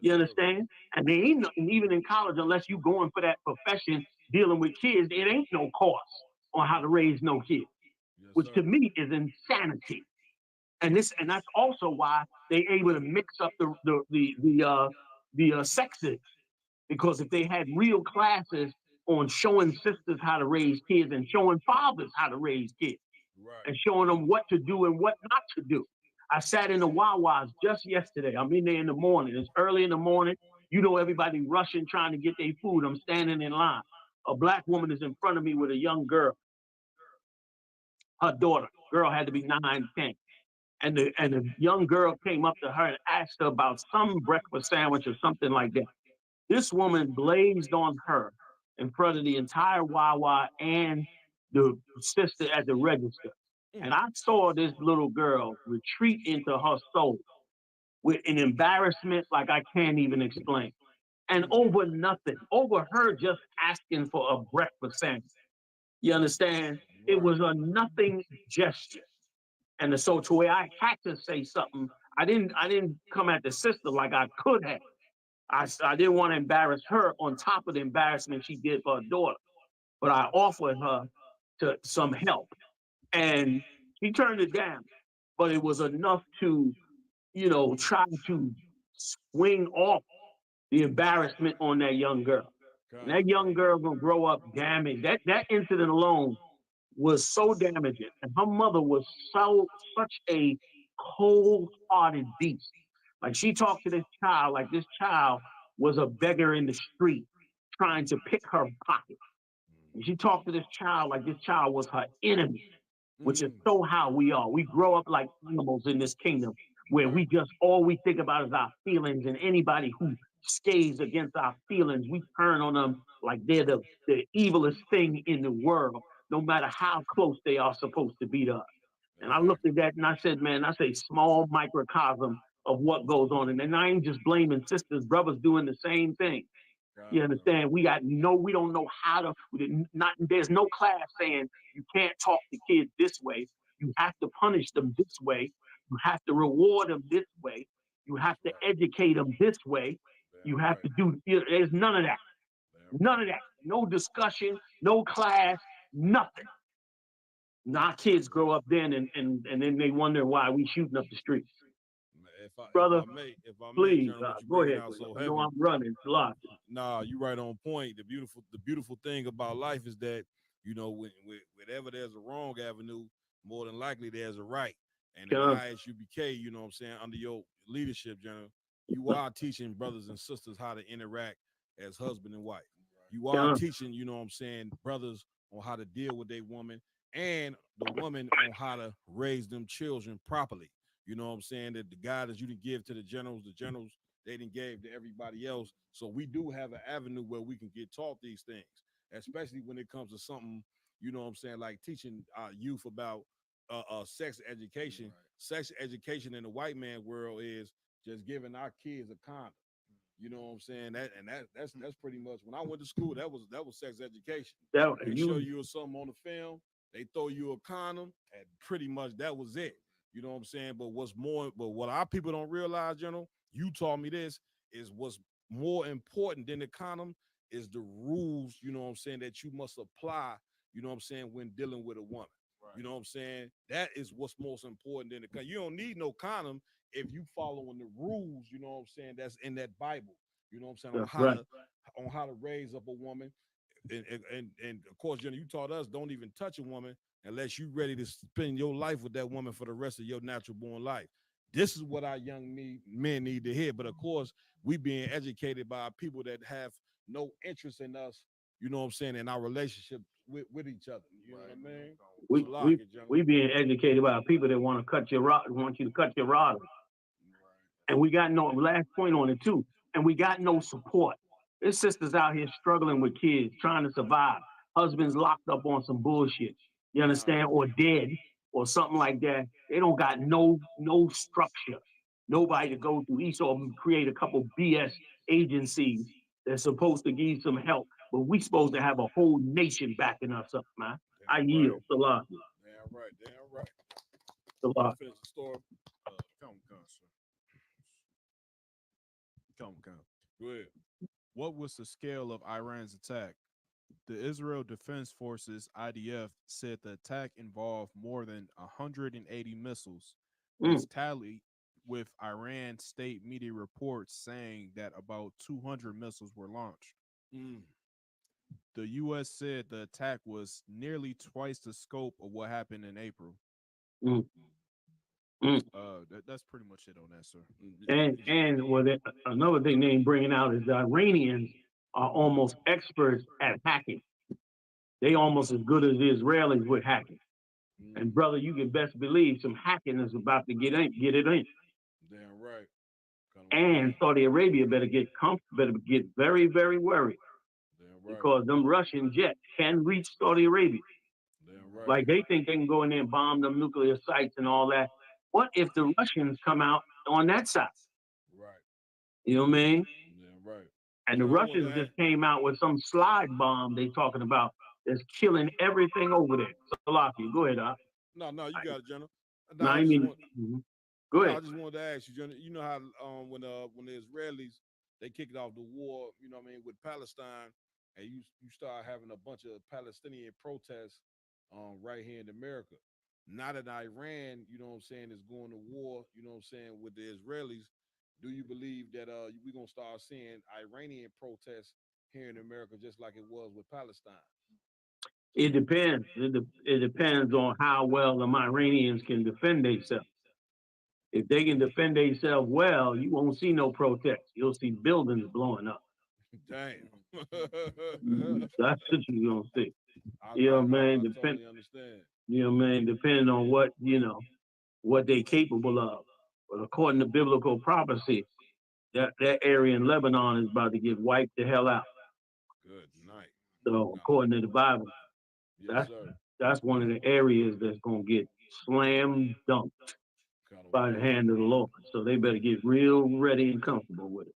You understand? And there ain't nothing, even in college, unless you going for that profession dealing with kids, it ain't no course on how to raise no kids, which to me is insanity. And that's also why they able to mix up the sexes, because if they had real classes on showing sisters how to raise kids and showing fathers how to raise kids, and showing them what to do and what not to do. I sat in the Wawa's just yesterday. I'm in there in the morning. It's early in the morning. You know, everybody rushing, trying to get their food. I'm standing in line. A black woman is in front of me with a young girl. Her daughter. Girl had to be 9, 10. And the young girl came up to her and asked her about some breakfast sandwich or something like that. This woman blazed on her in front of the entire Wawa and the sister at the register. And I saw this little girl retreat into her soul with an embarrassment like I can't even explain. And over nothing, over her just asking for a breakfast sandwich. You understand? It was a nothing gesture. And so to where I had to say something, I didn't come at the sister like I could have. I didn't want to embarrass her on top of the embarrassment she did for her daughter. But I offered her some help. And she turned it down. but it was enough to, try to swing off the embarrassment on that young girl. And that young girl gonna grow up damaged. That incident alone was so damaging, and her mother was such a cold-hearted beast. Like she talked to this child like this child was a beggar in the street trying to pick her pocket. And she talked to this child like this child was her enemy, which is so how we are. We grow up like animals in this kingdom where we just all we think about is our feelings, and anybody who scathes against our feelings, we turn on them like they're the evilest thing in the world, no matter how close they are supposed to be to us. And I looked at that and I said, man, that's a small microcosm of what goes on. And then I ain't just blaming sisters, brothers doing the same thing. You understand? We don't know how to, there's no class saying you can't talk to kids this way. You have to punish them this way. You have to reward them this way. You have to educate them this way. You have to there's none of that. None of that. No discussion, no class, nothing. Our kids grow up then and then they wonder why we shooting up the streets. Brother, if I may, please, General, go ahead. So I know I'm running a lot. Nah, you right on point. The beautiful thing about life is that, whenever there's a wrong avenue, more than likely there's a right. And in ISUBK, you know what I'm saying, under your leadership, General, you are teaching brothers and sisters how to interact as husband and wife. You are teaching, you know what I'm saying, brothers on how to deal with their woman, and the woman on how to raise them children properly. You know what I'm saying? That the guidance you didn't give to the generals they didn't give to everybody else. So we do have an avenue where we can get taught these things, especially when it comes to something, you know what I'm saying, like teaching our youth about sex education. Right. Sex education in the white man world is just giving our kids a condom. You know what I'm saying? That's pretty much when I went to school. That was sex education. They show you something on the film. They throw you a condom, and pretty much that was it. You know what I'm saying? But what our people don't realize, General, you taught me this, is what's more important than the condom is the rules, you know what I'm saying, that you must apply, you know what I'm saying, when dealing with a woman. Right. You know what I'm saying? That is what's most important than the condom. You don't need no condom if you following the rules, you know what I'm saying, that's in that Bible. You know what I'm saying? On how to raise up a woman. And of course, Jenna, you taught us don't even touch a woman unless you're ready to spend your life with that woman for the rest of your natural born life. This is what our young men need to hear. But of course, we being educated by people that have no interest in us, you know what I'm saying, in our relationship with each other. You know what I mean? We being educated by people that want you to cut your rod. And we got no last point on it too. And we got no support. There's sisters out here struggling with kids, trying to survive. Husbands locked up on some bullshit. You understand? Or dead or something like that. They don't got no structure. Nobody to go through. Esau create a couple BS agencies that's supposed to give some help. But we supposed to have a whole nation backing us up, man. I yield. Salah. Damn right. Salah. Finish the story. Come, sir. Come. Go ahead. What was the scale of Iran's attack? The Israel Defense Forces, IDF, said the attack involved more than 180 missiles, which tallied with Iran state media reports saying that about 200 missiles were launched. The U.S. said the attack was nearly twice the scope of what happened in April. That's pretty much it on that, sir. And another thing they ain't bringing out is the Iranians are almost experts at hacking. They almost as good as the Israelis with hacking. And brother, you can best believe some hacking is about to get it in. Damn right. And Saudi Arabia better get very, very worried. Right. Because them Russian jets can reach Saudi Arabia. Right. Like they think they can go in there and bomb them nuclear sites and all that. What if the Russians come out on that side? Right. You know what I mean? Yeah, right. And the Russians just came out with some slide bomb they talking about that's killing everything over there. So, Salaki, go ahead, Doc. No, you got it, General. No, I mean, go ahead. I just wanted to ask you, General, you know how when the Israelis, they kicked off the war, you know what I mean, with Palestine, and you start having a bunch of Palestinian protests right here in America. now that Iran, you know what I'm saying, is going to war, you know what I'm saying, with the Israelis, do you believe that we're gonna start seeing Iranian protests here in America just like it was with Palestine? It depends. It depends on how well the Iranians can defend themselves. If they can defend themselves well, you won't see no protests. You'll see buildings blowing up. Damn. That's what you're gonna see. I You know what I mean? totally understand. You know what I mean? Depending on what, what they're capable of. But according to biblical prophecy, that area in Lebanon is about to get wiped the hell out. Good night. So according to the Bible, yes, sir. that's one of the areas that's gonna get slam dunked by the hand of the Lord. So they better get real ready and comfortable with it.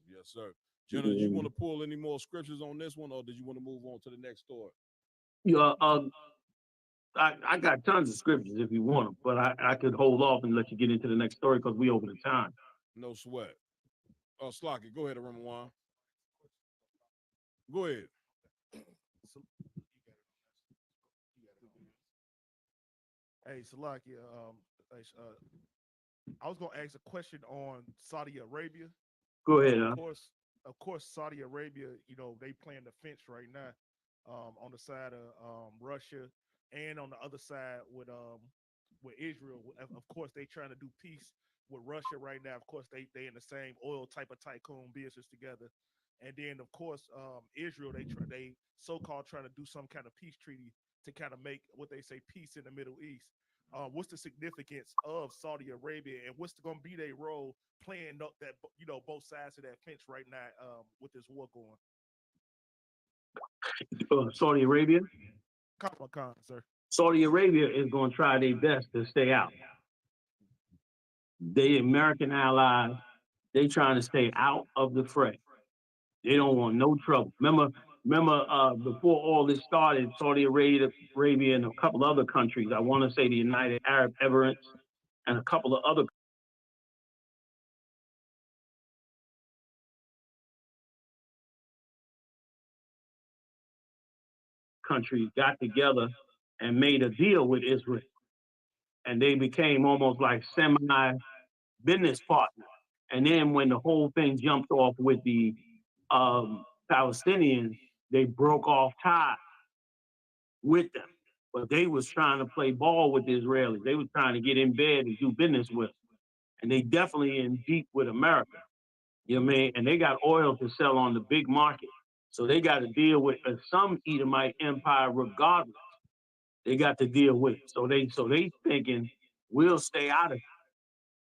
Yes, sir. Jenna, do you want to pull any more scriptures on this one, or did you want to move on to the next story? Yeah, I got tons of scriptures if you want them, but I could hold off and let you get into the next story because we over the time. No sweat. Oh, Slocky, go ahead, Ramawan. Go ahead. Hey, Salakia, I was gonna ask a question on Saudi Arabia. Go ahead. Of course, Saudi Arabia, they playing the fence right now, on the side of Russia, and on the other side with Israel. Of course, they trying to do peace with Russia right now. Of course, they in the same oil type of tycoon business together. And then, of course, Israel, they so-called trying to do some kind of peace treaty to kind of make what they say peace in the Middle East. What's the significance of Saudi Arabia, and what's going to be their role playing up that both sides of that fence right now with this war going? Saudi Arabia. Khan, sir. Saudi Arabia is going to try their best to stay out. They American allies, they trying to stay out of the fray. They don't want no trouble. Remember, before all this started, Saudi Arabia and a couple other countries, I want to say the United Arab Emirates and a couple of other countries got together and made a deal with Israel. And they became almost like semi-business partners. And then when the whole thing jumped off with the Palestinians, they broke off ties with them. But they was trying to play ball with the Israelis. They was trying to get in bed and do business with them. And they definitely in deep with America. You know what I mean? And they got oil to sell on the big market. So they got to deal with some Edomite empire regardless. They got to deal with it. So they thinking we'll stay out of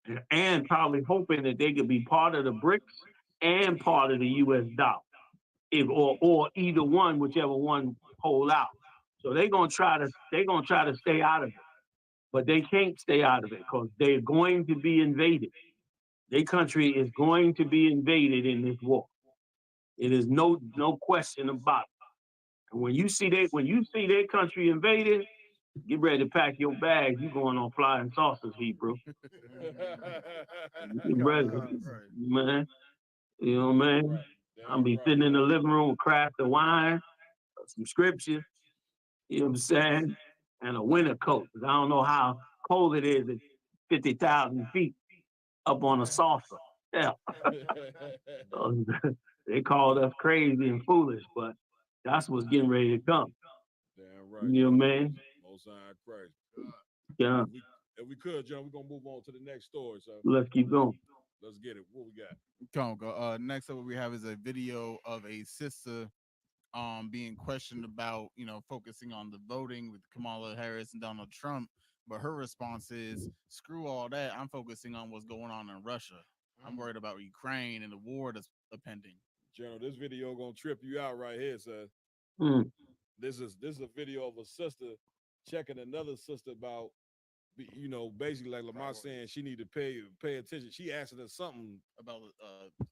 it. And probably hoping that they could be part of the BRICS and part of the US dollar. Or either one, whichever one hold out. So they're gonna try to stay out of it. But they can't stay out of it because they're going to be invaded. Their country is going to be invaded in this war. It is no question about it. And when you see their country invaded, get ready to pack your bags. You going on flying saucers, Hebrew. Get ready, man. You know what I mean? I'll be sitting in the living room with craft of wine, some scriptures. You know what I'm saying? And a winter coat. Cause I don't know how cold it is at 50,000 feet up on a saucer. Yeah. They called us crazy and foolish, but that's what's getting ready to come. Damn right. You know what I mean? Most high Christ. Yeah. If we could, John, we're gonna move on to the next story. So let's keep going. Let's get it. What we got? Go. Next up, what we have is a video of a sister being questioned about, focusing on the voting with Kamala Harris and Donald Trump. But her response is, screw all that. I'm focusing on what's going on in Russia. I'm worried about Ukraine and the war that's pending. General, this video gonna trip you out right here, sir. This is a video of a sister checking another sister about, basically like Lamar saying she need to pay attention. She asking her something about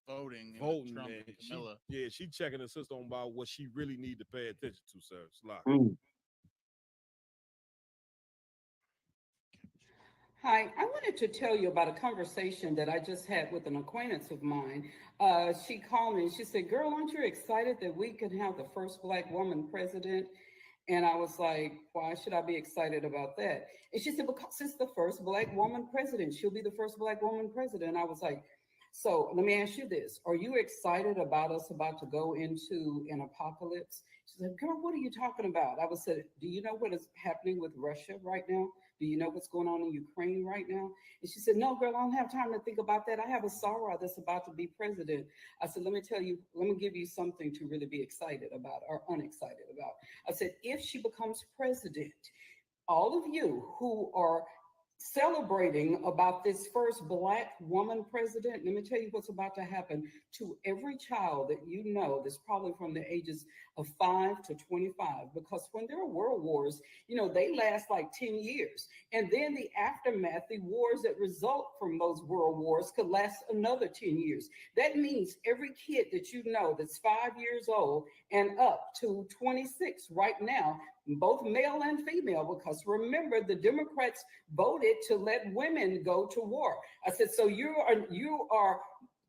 voting and Trump and Camilla. She checking her sister on about what she really need to pay attention to, sir. Slock. Hi, I wanted to tell you about a conversation that I just had with an acquaintance of mine. She called me and she said, girl, aren't you excited that we can have the first Black woman president? And I was like, why should I be excited about that? And she said, because it's the first Black woman president. She'll be the first Black woman president. I was like, so let me ask you this. Are you excited about us about to go into an apocalypse? She said, girl, what are you talking about? I was said, do you know what is happening with Russia right now? Do you know what's going on in Ukraine right now? And she said, no, girl, I don't have time to think about that. I have a Sarah that's about to be president. I said, let me tell you, let me give you something to really be excited about or unexcited about. I said, if she becomes president, all of you who are celebrating about this first Black woman president, let me tell you what's about to happen to every child that you know that's probably from the ages of 5 to 25. Because when there are world wars, you know, they last like 10 years. And then the aftermath, the wars that result from those world wars could last another 10 years. That means every kid that you know that's 5 years old and up to 26 right now, both male and female, because remember, the Democrats voted to let women go to war. I said, so you are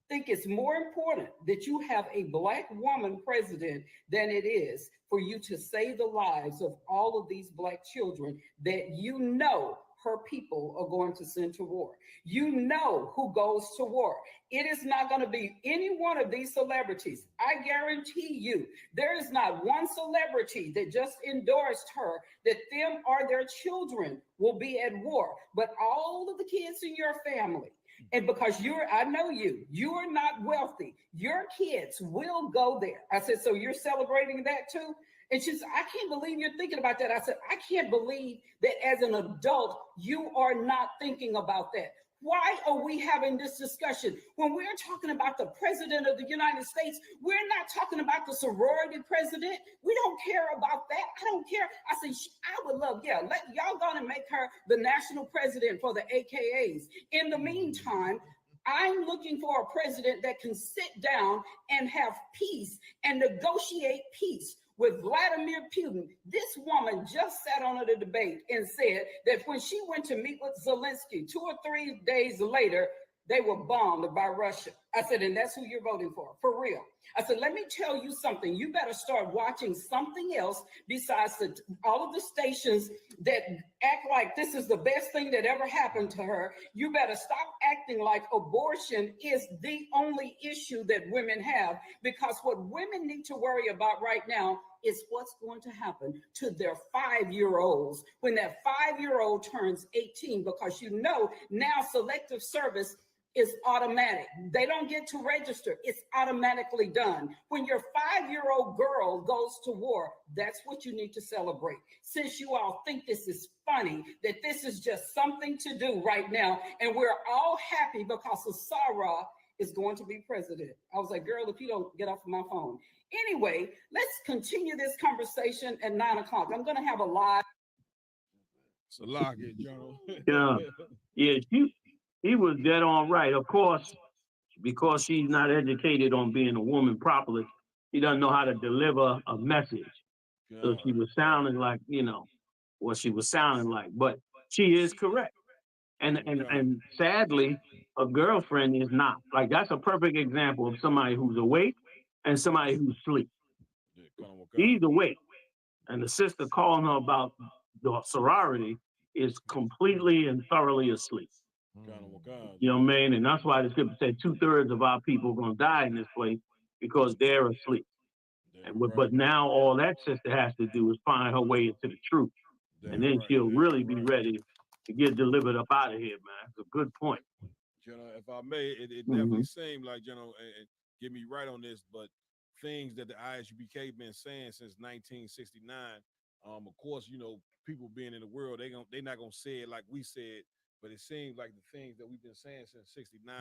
think it's more important that you have a Black woman president than it is for you to save the lives of all of these Black children that you know her people are going to send to war. You know who goes to war. It is not going to be any one of these celebrities. I guarantee you, there is not one celebrity that just endorsed her that them or their children will be at war, but all of the kids in your family. And because I know you are not wealthy, your kids will go there. I said, so you're celebrating that too? And she said, I can't believe you're thinking about that. I said, I can't believe that as an adult, you are not thinking about that. Why are we having this discussion? When we're talking about the president of the United States, we're not talking about the sorority president. We don't care about that. I don't care. I said, I would love, let y'all gonna make her the national president for the AKAs. In the meantime, I'm looking for a president that can sit down and have peace and negotiate peace with Vladimir Putin. This woman just sat on the debate and said that when she went to meet with Zelensky 2 or 3 days later, they were bombed by Russia. I said, and that's who you're voting for real. I said, let me tell you something. You better start watching something else besides all of the stations that act like this is the best thing that ever happened to her. You better stop acting like abortion is the only issue that women have, because what women need to worry about right now is what's going to happen to their 5-year-olds when that 5-year-old turns 18, because you know now selective service is automatic. They don't get to register. It's automatically done. When your 5-year-old girl goes to war, that's what you need to celebrate. Since you all think this is funny, that this is just something to do right now, and we're all happy because of Sarah is going to be president. I was like, girl, if you don't get off of my phone. Anyway, let's continue this conversation at 9 o'clock. I'm going to have a live. So lock it, Jono. Yeah, he was dead on right. Of course, because she's not educated on being a woman properly, she doesn't know how to deliver a message. So she was sounding like, what she was sounding like. But she is correct. And sadly, a girlfriend is not. Like, that's a perfect example of somebody who's awake and somebody who's asleep. He's awake. And the sister calling her about the sorority is completely and thoroughly asleep. You know what I mean? And that's why the scripture said 2/3 of our people are going to die in this place because they're asleep. But now all that sister has to do is find her way into the truth. And then she'll really be ready to get delivered up out of here, man. It's a good point. If I may, it definitely seemed like, and get me right on this, but things that the ISUPK been saying since 1969, of course, people being in the world, they're not going to say it like we said, but it seems like the things that we've been saying since 69,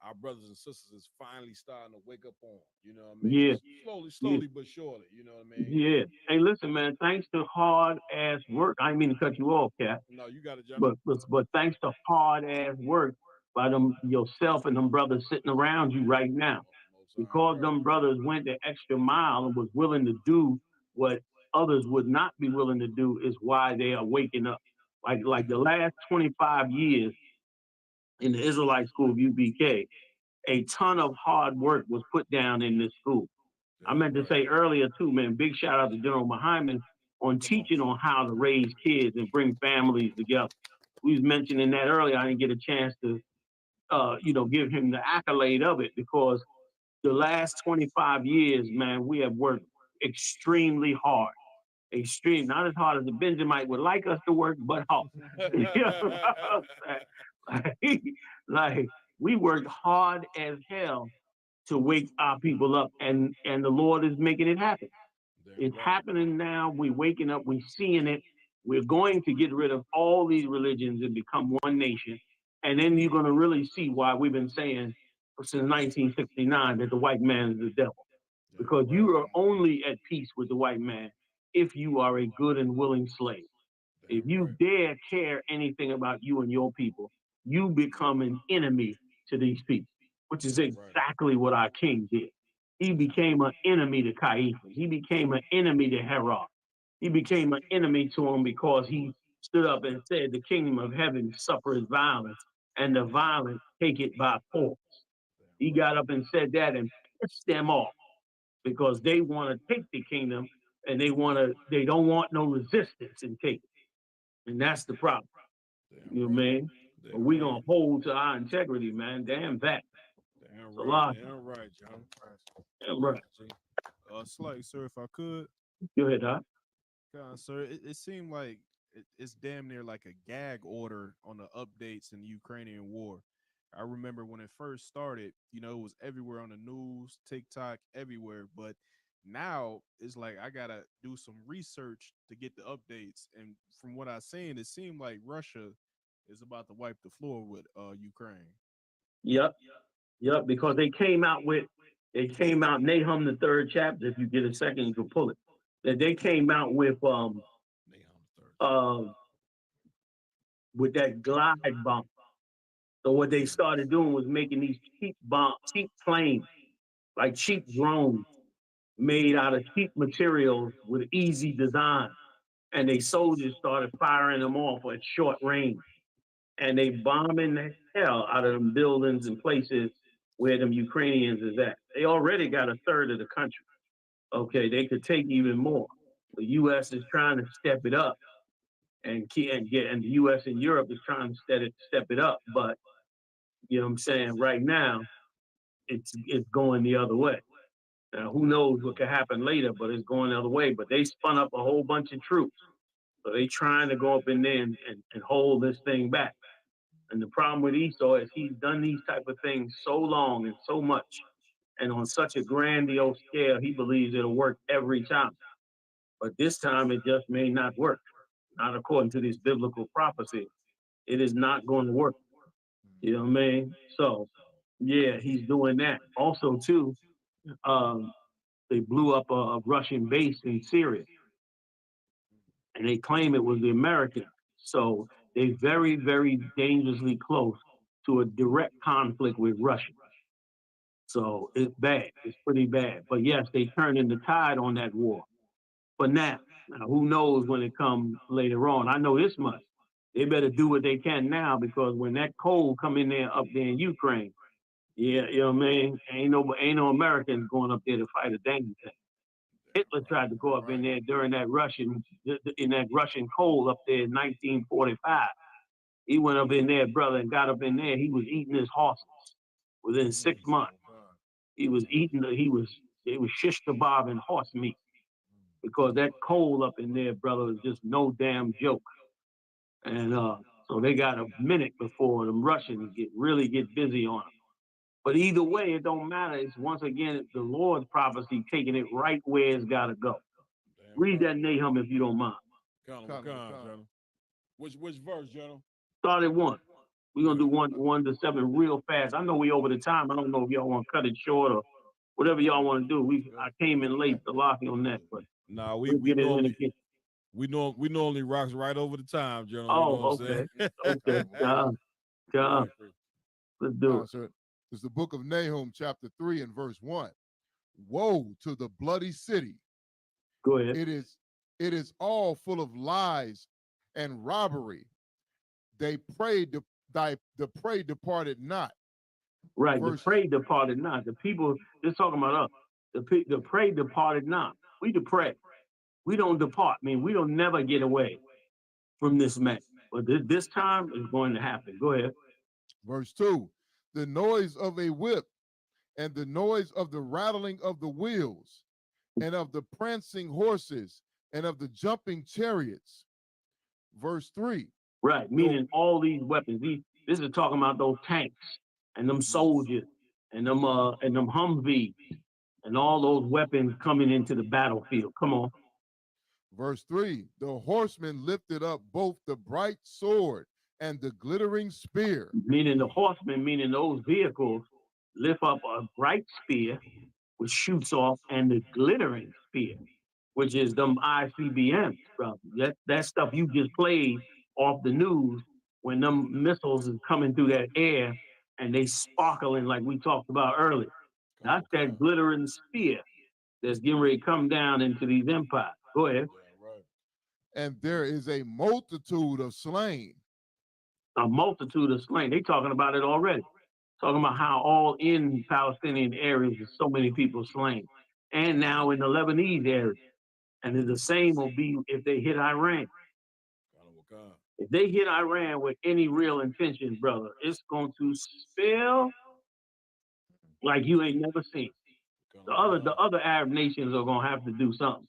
our brothers and sisters is finally starting to wake up on. You know what I mean? Yeah. Slowly but surely. You know what I mean? Yeah. Hey, listen, man. Thanks to hard ass work. I didn't mean to cut you off, Cat. No, you got it, John. But thanks to hard ass work by yourself and them brothers sitting around you right now, because them brothers went the extra mile and was willing to do what others would not be willing to do, is why they are waking up. Like the last 25 years in the Israelite school of UBK, a ton of hard work was put down in this school. I meant to say earlier too, man, big shout out to General Muhammad on teaching on how to raise kids and bring families together. We was mentioning that earlier. I didn't get a chance to, give him the accolade of it because the last 25 years, man, we have worked extremely hard. Extreme, not as hard as the Benjamite would like us to work, but hard. You know what I'm saying? Like we worked hard as hell to wake our people up, and the Lord is making it happen. It's happening now. We're waking up. We're seeing it. We're going to get rid of all these religions and become one nation. And then you're going to really see why we've been saying since 1969 that the white man is the devil. Because you are only at peace with the white man if you are a good and willing slave. If you dare care anything about you and your people, you become an enemy to these people, which is exactly what our king did. He became an enemy to Caiaphas. He became an enemy to Herod. He became an enemy to him because he stood up and said, the kingdom of heaven suffers violence, and the violent take it by force. He got up and said that and pissed them off because they want to take the kingdom and they don't want no resistance in taking it. And that's the problem. You know what I mean? But we gonna hold to our integrity, man. Damn that. Damn a lot. right. Damn right, John. Damn right. Slight, sir, if I could. Go ahead, Doc. Sir, it seemed like it's damn near like a gag order on the updates in the Ukrainian war. I remember when it first started, it was everywhere on the news, TikTok, everywhere. But now it's like I gotta do some research to get the updates. And from what I've seen, it seemed like Russia is about to wipe the floor with Ukraine. Yep, because they came out, Nahum the 3rd chapter, if you get a second, you can pull it. That they came out with that glide bomb. So what they started doing was making these cheap planes, like cheap drones, made out of cheap materials with easy design. And they soldiers started firing them off at short range. And they bombing the hell out of them buildings and places where them Ukrainians is at. They already got a third of the country. Okay, they could take even more. The U.S. is trying to step it up, and the U.S. and Europe is trying to step it up. But you know what I'm saying? Right now, it's going the other way. Now, who knows what could happen later, but it's going the other way. But they spun up a whole bunch of troops. So they trying to go up in there and hold this thing back. And the problem with Esau is he's done these type of things so long and so much, and on such a grandiose scale, he believes it'll work every time. But this time it just may not work. Not according to this biblical prophecy. It is not going to work. You know what I mean? So, yeah, he's doing that. Also, too, they blew up a Russian base in Syria. And they claim it was the Americans. So they're very, very dangerously close to a direct conflict with Russia. So it's bad. It's pretty bad. But yes, they turning the tide on that war. But now, who knows when it comes later on? I know this much. They better do what they can now, because when that cold come in there up there in Ukraine, yeah, you know what I mean? Ain't no Americans going up there to fight a dang thing. Hitler tried to go up in there during that Russian cold up there in 1945. He went up in there, brother, and got up in there. He was eating his horses within 6 months. It was shish kebab and horse meat, because that cold up in there, brother, was just no damn joke. And so they got a minute before the Russians really get busy on them. But either way, it don't matter. It's once again the Lord's prophecy taking it right where it's got to go. Read that Nahum if you don't mind. Which verse, General? Start at 1. We're gonna do 1 to 7 real fast. I know we over the time. I don't know if y'all want to cut it short or whatever y'all want to do. I came in late to lock on that, but nah, we normally rocks right over the time, General. Oh, okay. Okay. Let's do it. It's the book of Nahum, chapter 3 and verse 1. Woe to the bloody city. Go ahead. It is all full of lies and robbery. The prey departed not. Right, the prey departed not. The people, they're talking about us. The prey departed not. We the prey. We don't depart. I mean, we don't never get away from this man. But this time is going to happen. Go ahead. Verse 2, the noise of a whip and the noise of the rattling of the wheels and of the prancing horses and of the jumping chariots. Verse 3. Right, meaning all these weapons. This is talking about those tanks and them soldiers and them Humvees and all those weapons coming into the battlefield. Come on. Verse 3, the horsemen lifted up both the bright sword and the glittering spear. Meaning the horsemen, meaning those vehicles, lift up a bright spear, which shoots off, and the glittering spear, which is them ICBMs, brother. That stuff you just played off the news when them missiles is coming through that air and they sparkling like we talked about earlier. That's that glittering spear that's getting ready to come down into these empires. Go ahead. And there is a multitude of slain. A multitude of slain. They talking about it already. Talking about how all in Palestinian areas there's so many people slain. And now in the Lebanese area. And the same will be if they hit Iran. If they hit Iran with any real intention, brother, it's going to spill like you ain't never seen. The other Arab nations are going to have to do something.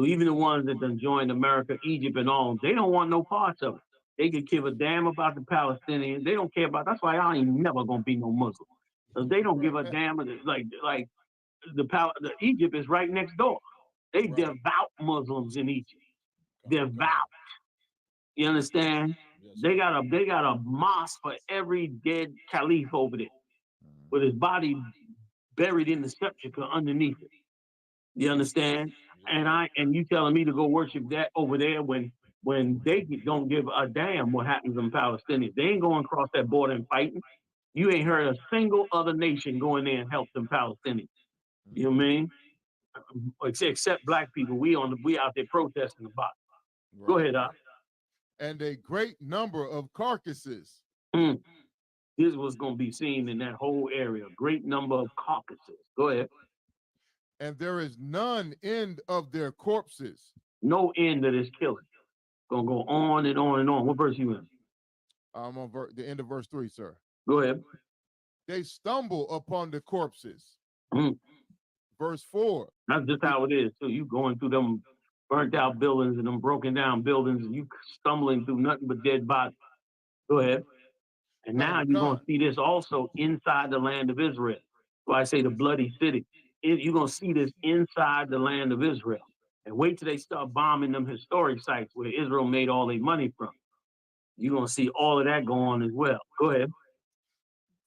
Even the ones that done joined America, Egypt, and all, they don't want no parts of it. They could give a damn about the Palestinians. They don't care about. That's why I ain't never gonna be no Muslim, because they don't give a damn. Like the Egypt is right next door. They devout Muslims in Egypt. Devout. You understand? They got a mosque for every dead caliph over there, with his body buried in the sepulchre underneath it. You understand? And you telling me to go worship that over there when they don't give a damn what happens in Palestinians. They ain't going across that border and fighting. You ain't heard a single other nation go in there and help them Palestinians. You know what I mean? Except black people. We out there protesting about it. Right. Go ahead, Doc. And a great number of carcasses. This was going to be seen in that whole area. A great number of carcasses. Go ahead. And there is none end of their corpses. No end of this killing. Gonna go on and on and on. What verse you in? I'm on the end of verse 3, sir. Go ahead. They stumble upon the corpses. Verse 4. That's just how it is. So you going through them burnt out buildings and them broken down buildings, and you stumbling through nothing but dead bodies. Go ahead. And now you're gonna see this also inside the land of Israel. So I say the bloody city. You're gonna see this inside the land of Israel. And wait till they start bombing them historic sites where Israel made all their money from. You're going to see all of that go on as well. Go ahead.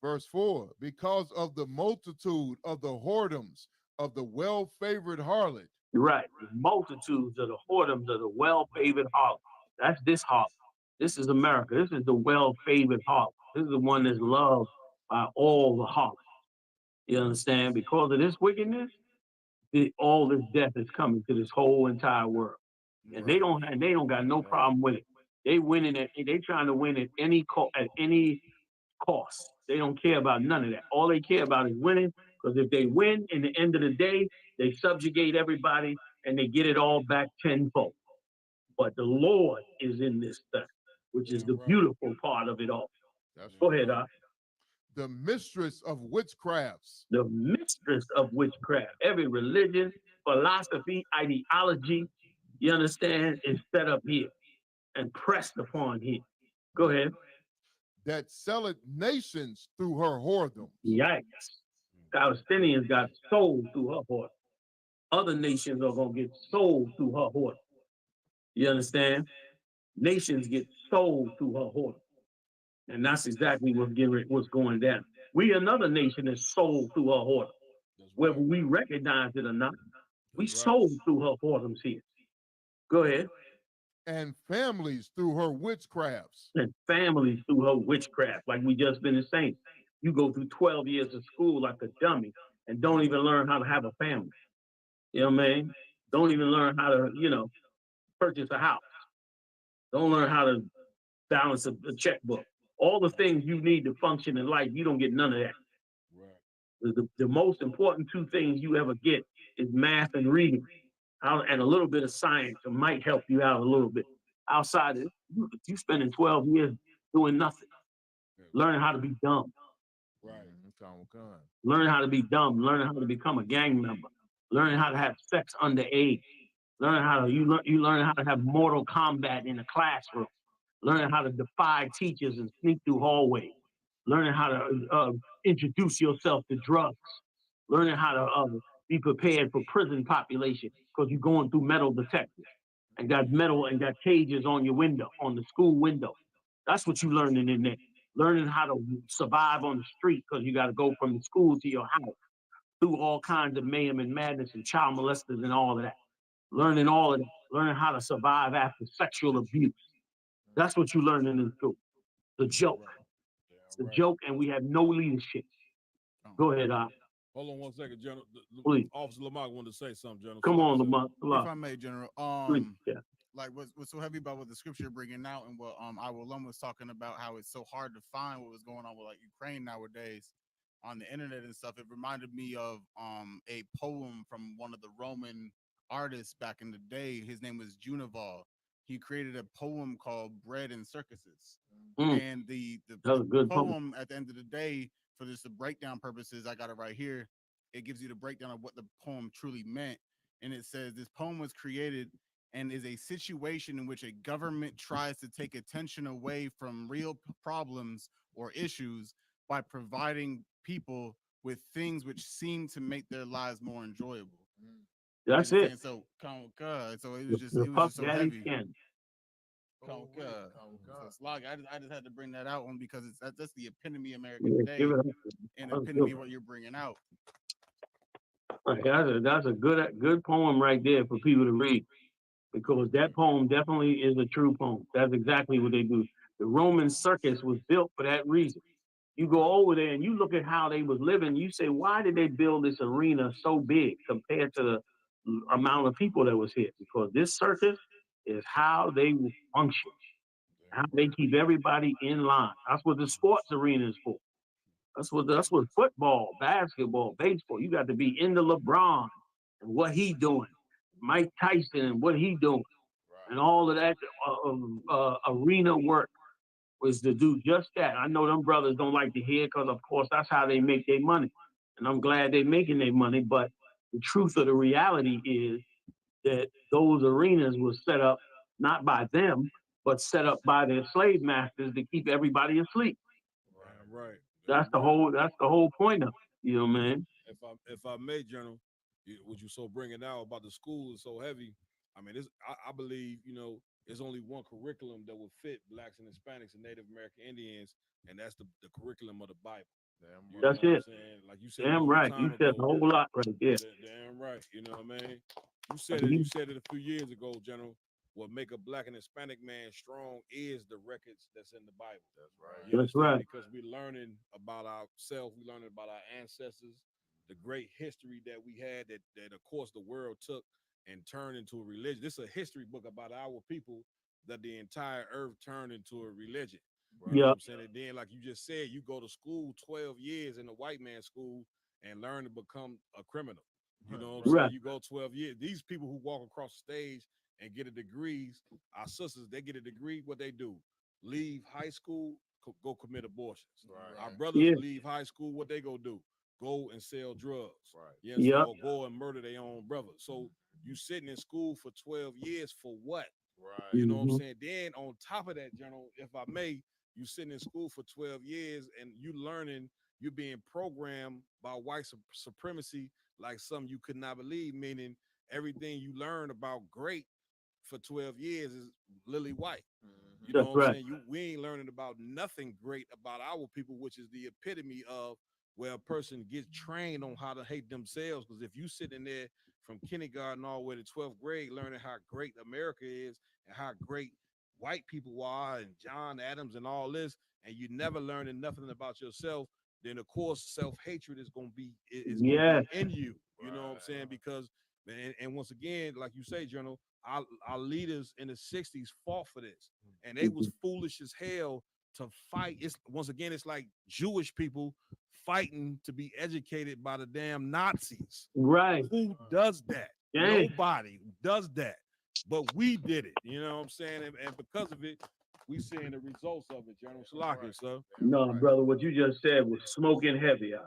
Verse 4, because of the multitude of the whoredoms of the well-favored harlot. Right. The multitudes of the whoredoms of the well-favored harlot. That's this harlot. This is America. This is the well-favored harlot. This is the one that's loved by all the harlots. You understand? Because of this wickedness, all this death is coming to this whole entire world, and they don't got no problem with it. They winning it. They trying to win at any cost. They don't care about none of that. All they care about is winning. Because if they win, in the end of the day, they subjugate everybody and they get it all back tenfold. But the Lord is in this stuff, which is the beautiful part of it all. Go ahead, Doc. The mistress of witchcrafts. The mistress of witchcraft. Every religion, philosophy, ideology, you understand, is set up here and pressed upon here. Go ahead. That selleth nations through her whoredom. Yikes. Palestinians got sold through her whoredom. Other nations are going to get sold through her whoredom. You understand? Nations get sold through her whoredom. And that's exactly what's going down. We, another nation, is sold through her whoredom. Whether we recognize it or not, we sold through her whoredoms here. Go ahead. And families through her witchcrafts. And families through her witchcraft, like we just finished saying. You go through 12 years of school like a dummy and don't even learn how to have a family. You know what I mean? Don't even learn how to, purchase a house. Don't learn how to balance a checkbook. All the things you need to function in life, you don't get none of that. Right. The most important two things you ever get is math and reading. and a little bit of science might help you out a little bit. Outside, you spending 12 years doing nothing, learning how to be dumb. Right. Learning how to be dumb, learning how to become a gang member, learning how to have sex underage, learning how to you learn how to have Mortal Kombat in the classroom, learning how to defy teachers and sneak through hallways, learning how to introduce yourself to drugs, learning how to be prepared for prison population because you're going through metal detectors and got cages on your window, on the school window. That's what you're learning in there. Learning how to survive on the street because you got to go from the school to your house through all kinds of mayhem and madness and child molesters and all of that. Learning all of that. Learning how to survive after sexual abuse. That's what you're learning in school. The joke. It's a joke, and we have no leadership. Go ahead, Hold on 1 second, General. Please. Officer Lamar wanted to say something, General. Come on, Lamar. If I may, General. Yeah. Like what's so heavy about what the scripture bringing out and what Awolum was talking about, how it's so hard to find what was going on with like Ukraine nowadays on the internet and stuff. It reminded me of a poem from one of the Roman artists back in the day. His name was Junaval. He created a poem called Bread and Circuses. And the poem at the end of the day, for just the breakdown purposes, I got it right here. It gives you the breakdown of what the poem truly meant. And it says this poem was created and is a situation in which a government tries to take attention away from real problems or issues by providing people with things which seem to make their lives more enjoyable. That's it. And so, so it was just so heavy. So it's like I just had to bring that out one because that's the epitome of American today and epitome of what you're bringing out. That's a good poem right there for people to read. Because that poem definitely is a true poem. That's exactly what they do. The Roman circus was built for that reason. You go over there and you look at how they was living, you say, why did they build this arena so big compared to the amount of people that was here? Because this circus is how they function, how they keep everybody in line. That's what the sports arena is for. That's what football, basketball, baseball, you got to be into LeBron and what he doing. Mike Tyson and what he doing, and all of that arena work was to do just that. I know them brothers don't like to hear because, of course, that's how they make their money, and I'm glad they're making their money. But the truth of the reality is that those arenas were set up not by them, but set up by their slave masters to keep everybody asleep. Right. That's the whole point of it, you know, man. If I may, General. What you so bringing out about the school is so heavy. I mean, I believe, there's only one curriculum that will fit Blacks and Hispanics and Native American Indians, and that's the curriculum of the Bible. That's it. Like you said, damn right. You said a whole lot right there. Damn right. You know what I mean? You said it a few years ago, General. What make a Black and Hispanic man strong is the records that's in the Bible. That's right. That's right. Because we're learning about ourselves, we're learning about our ancestors, the great history that we had that of course the world took and turned into a religion. This is a history book about our people that the entire earth turned into a religion. Right? You know what I'm saying? And then, like you just said, you go to school 12 years in a white man's school and learn to become a criminal. You know what I'm saying? You go 12 years. These people who walk across the stage and get a degree, our sisters, they get a degree, what they do? Leave high school, go commit abortions. Right. Our brothers leave high school, what they go do? Go and sell drugs. Right. Yes, or go and murder their own brother. So you sitting in school for 12 years for what? Right. You know what I'm saying? Then on top of that, General, if I may, you sitting in school for 12 years and you learning, you're being programmed by white supremacy like something you could not believe, meaning everything you learn about great for 12 years is lily white. You know what I'm saying? We ain't learning about nothing great about our people, which is the epitome of where a person gets trained on how to hate themselves. Because if you sitting there from kindergarten all the way to 12th grade learning how great America is and how great white people are and John Adams and all this, and you never learning nothing about yourself, then of course self-hatred is going to be gonna be in you. You know what I'm saying? Because and once again, like you say, General, our leaders in the 60s fought for this, and they was foolish as hell to fight. It's once again, it's like Jewish people fighting to be educated by the damn Nazis. Right. Who does that? Nobody does that, but we did it. You know what I'm saying? And because of it, we seeing the results of it, General Salaki, sir. No, brother, what you just said was smoking heavy. It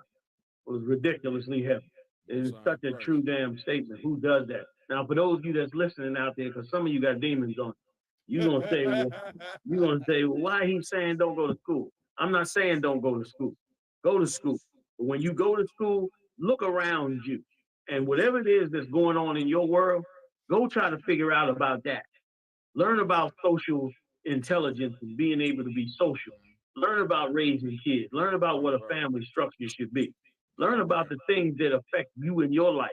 was ridiculously heavy. It's such a true damn statement. Who does that? Now, for those of you that's listening out there, because some of you got demons on, you're gonna say, well, why he's saying don't go to school? I'm not saying don't go to school. Go to school. But when you go to school, look around you. And whatever it is that's going on in your world, go try to figure out about that. Learn about social intelligence and being able to be social. Learn about raising kids. Learn about what a family structure should be. Learn about the things that affect you in your life.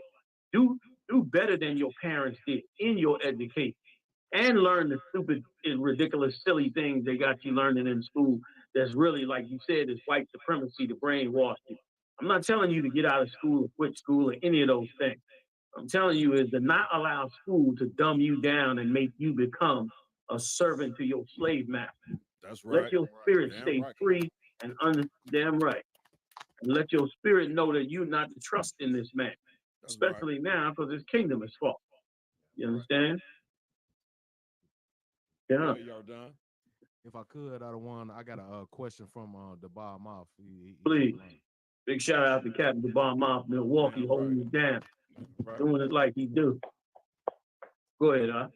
Do better than your parents did in your education. And learn the stupid, ridiculous, silly things they got you learning in school that's really, like you said, is white supremacy to brainwash you. I'm not telling you to get out of school or quit school or any of those things. I'm telling you is to not allow school to dumb you down and make you become a servant to your slave master. That's right. Let your spirit stay free and damn right. And let your spirit know that you're not to trust in this man, especially now because his kingdom is false. You understand? Yeah. If I could, I got a question from Dubai Moth. Please. Big shout out to Captain Dubai Moth, Milwaukee, holding it down. Doing it like he do. Go ahead, huh?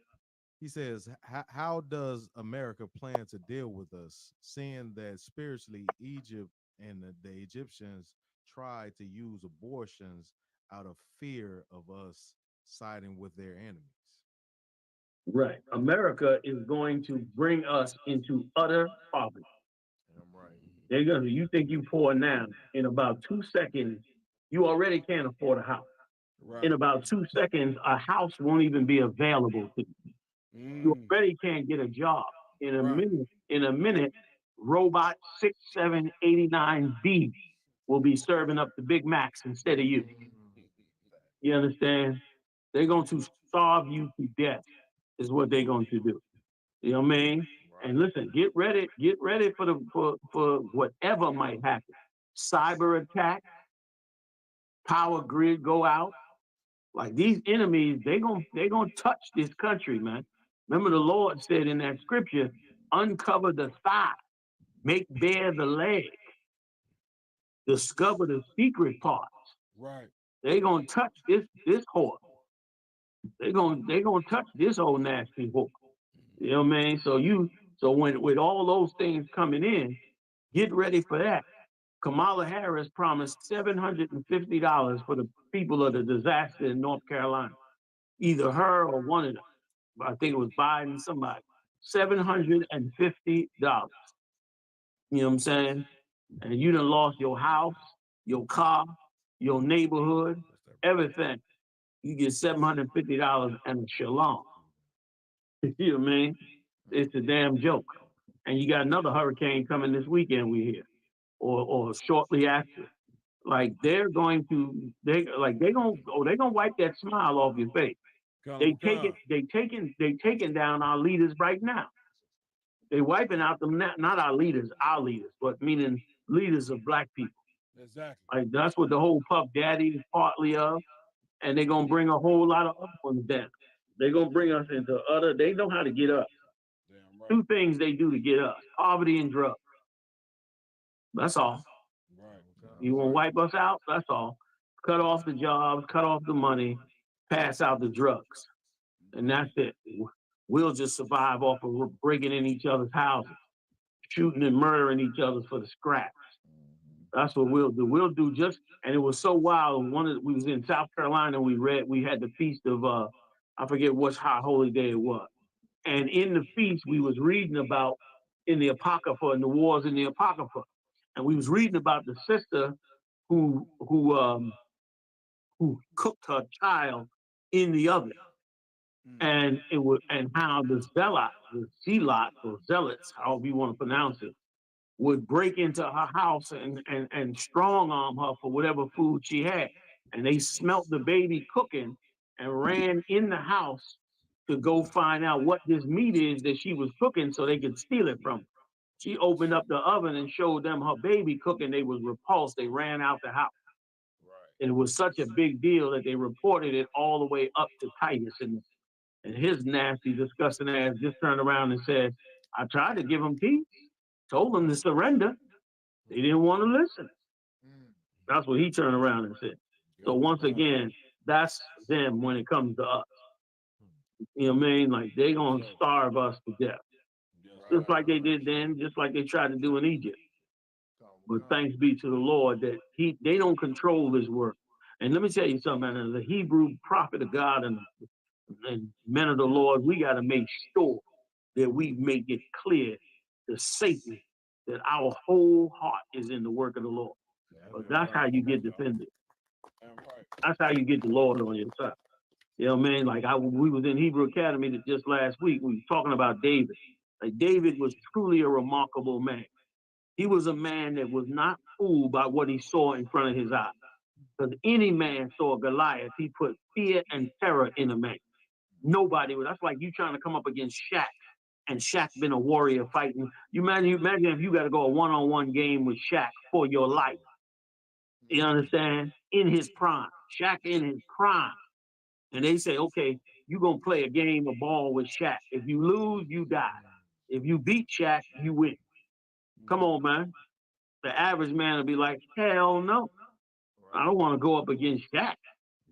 He says, how does America plan to deal with us, seeing that spiritually Egypt and the Egyptians tried to use abortions out of fear of us siding with their enemies? Right. America is going to bring us into utter poverty. They're gonna. You think you poor now? In about 2 seconds, you already can't afford a house. Right. In about 2 seconds, a house won't even be available to you. You already can't get a job. In a minute, robot 6789B will be serving up the Big Macs instead of you. You understand? They're going to starve you to death. Is what they're going to do. You know what I mean? And listen, get ready for whatever might happen. Cyber attack, power grid go out. Like these enemies, they're gonna touch this country, man. Remember the Lord said in that scripture, uncover the thigh, make bare the leg, discover the secret parts. Right. They're gonna touch this whore. They're gonna touch this old nasty whore. You know what I mean? So when with all those things coming in, get ready for that. Kamala Harris promised $750 for the people of the disaster in North Carolina. Either her or one of them. I think it was Biden, somebody. $750. You know what I'm saying? And you done lost your house, your car, your neighborhood, everything. You get $750 and a shalom. You know what I mean? It's a damn joke. And you got another hurricane coming this weekend, we hear, or shortly after. Like they're gonna wipe that smile off your face. They taking down our leaders right now. They wiping out them, not our leaders, but meaning leaders of black people. Exactly. Like that's what the whole Puff Daddy is partly of, and they're gonna bring a whole lot of other ones down. They're gonna bring us into other. They know how to get us. Damn right. 2 things they do to get us: poverty and drugs. That's all. Right. You want to wipe us out? That's all. Cut off the jobs, cut off the money, pass out the drugs, and that's it. We'll just survive off of breaking in each other's houses, shooting and murdering each other for the scraps. That's what we'll do. We'll do just, and it was so wild. We was in South Carolina. We had the feast of I forget what high holy day it was, and in the feast we was reading about in the Apocrypha and the wars in the Apocrypha, and we was reading about the sister who cooked her child in the oven, and how the zealots, however you want to pronounce it, would break into her house and strong arm her for whatever food she had. And they smelt the baby cooking and ran in the house to go find out what this meat is that she was cooking so they could steal it from her. She opened up the oven and showed them her baby cooking. They was repulsed. They ran out the house. it was such a big deal that they reported it all the way up to Titus. And his nasty, disgusting ass just turned around and said, I tried to give them peace, told them to surrender. They didn't want to listen. That's what he turned around and said. So once again, that's them when it comes to us. You know what I mean? Like they gonna starve us to death. Just like they did then, just like they tried to do in Egypt. But thanks be to the Lord that they don't control this work. And let me tell you something, man, as a Hebrew prophet of God and men of the Lord, we got to make sure that we make it clear to Satan that our whole heart is in the work of the Lord. But that's how you get defended. That's how you get the Lord on your side. You know what I mean? Like we was in Hebrew Academy just last week. We were talking about David. Like David was truly a remarkable man. He was a man that was not fooled by what he saw in front of his eyes. Because any man saw Goliath, he put fear and terror in a man. Nobody would. That's like you trying to come up against Shaq, and Shaq been a warrior fighting. You imagine if you got to go a one-on-one game with Shaq for your life. You understand? In his prime, Shaq in his prime, and they say, okay, you gonna play a game of ball with Shaq. If you lose, you die. If you beat Shaq, you win. Come on, man. The average man will be like, hell no. I don't want to go up against Shaq.